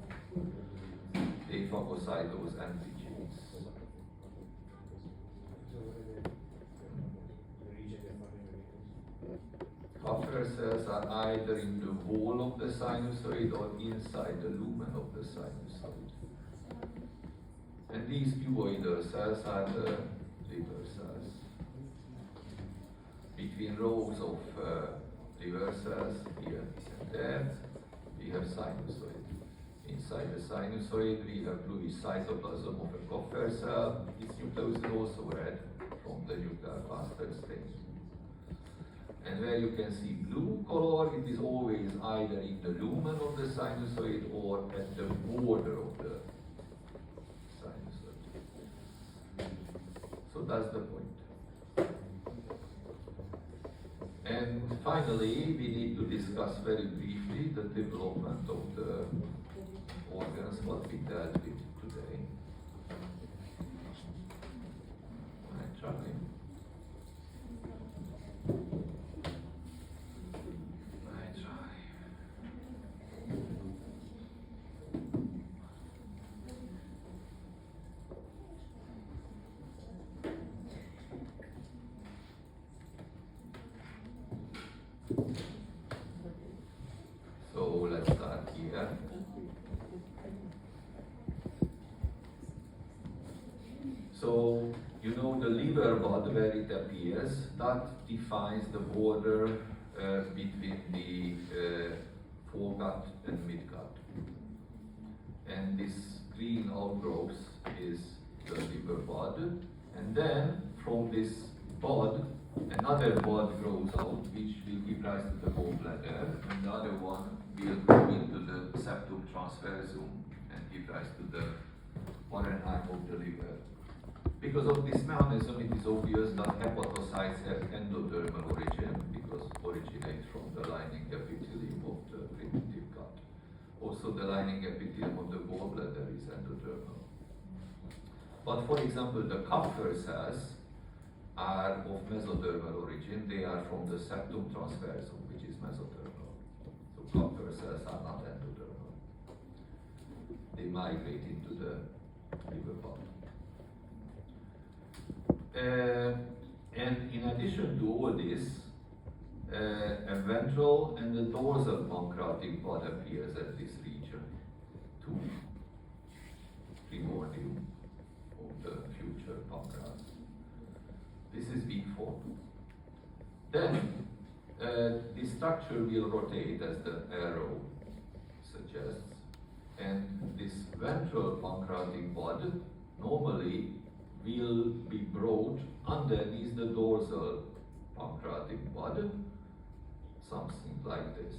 They phagocytose antigens. Kupffer cells are either in the wall of the sinusoid or inside the lumen of the sinusoid. And these cuboidal cells are the liver cells. Between rows of liver cells, here and there, we have sinusoid. Inside the sinusoid, we have bluish cytoplasm of a Kupffer cell. Its nucleus is also red from the nuclear cluster stain. And where you can see blue color, it is always either in the lumen of the sinusoid or at the border of the sinusoid. So that's the point. And finally, we need to discuss very briefly the development of the organs, what we dealt with today. I try. So, you know the liver bud where it appears, that defines the border between the foregut and midgut. And this green outgrowth is the liver bud. And then from this bud, another bud grows out, which will give rise to the gallbladder, and the other one will go into the septum transversum and give rise to the parenchyma of the liver. Because of this mechanism, it is obvious that hepatocytes have endodermal origin, because originate from the lining epithelium of the primitive gut. Also, the lining epithelium of the gallbladder is endodermal. But for example, the Kupffer cells are of mesodermal origin. They are from the septum transversum, which is mesodermal. So Kupffer cells are not endodermal. They migrate into the liver bud. And in addition to all this, a ventral and a dorsal pancreatic bud appears at this region, to primordium of the future pancreas. This is weak form. Then the structure will rotate as the arrow suggests, and this ventral pancreatic bud normally will be brought underneath the dorsal pancreatic bud, something like this.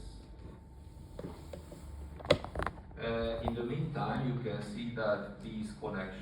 In the meantime, you can see that these connections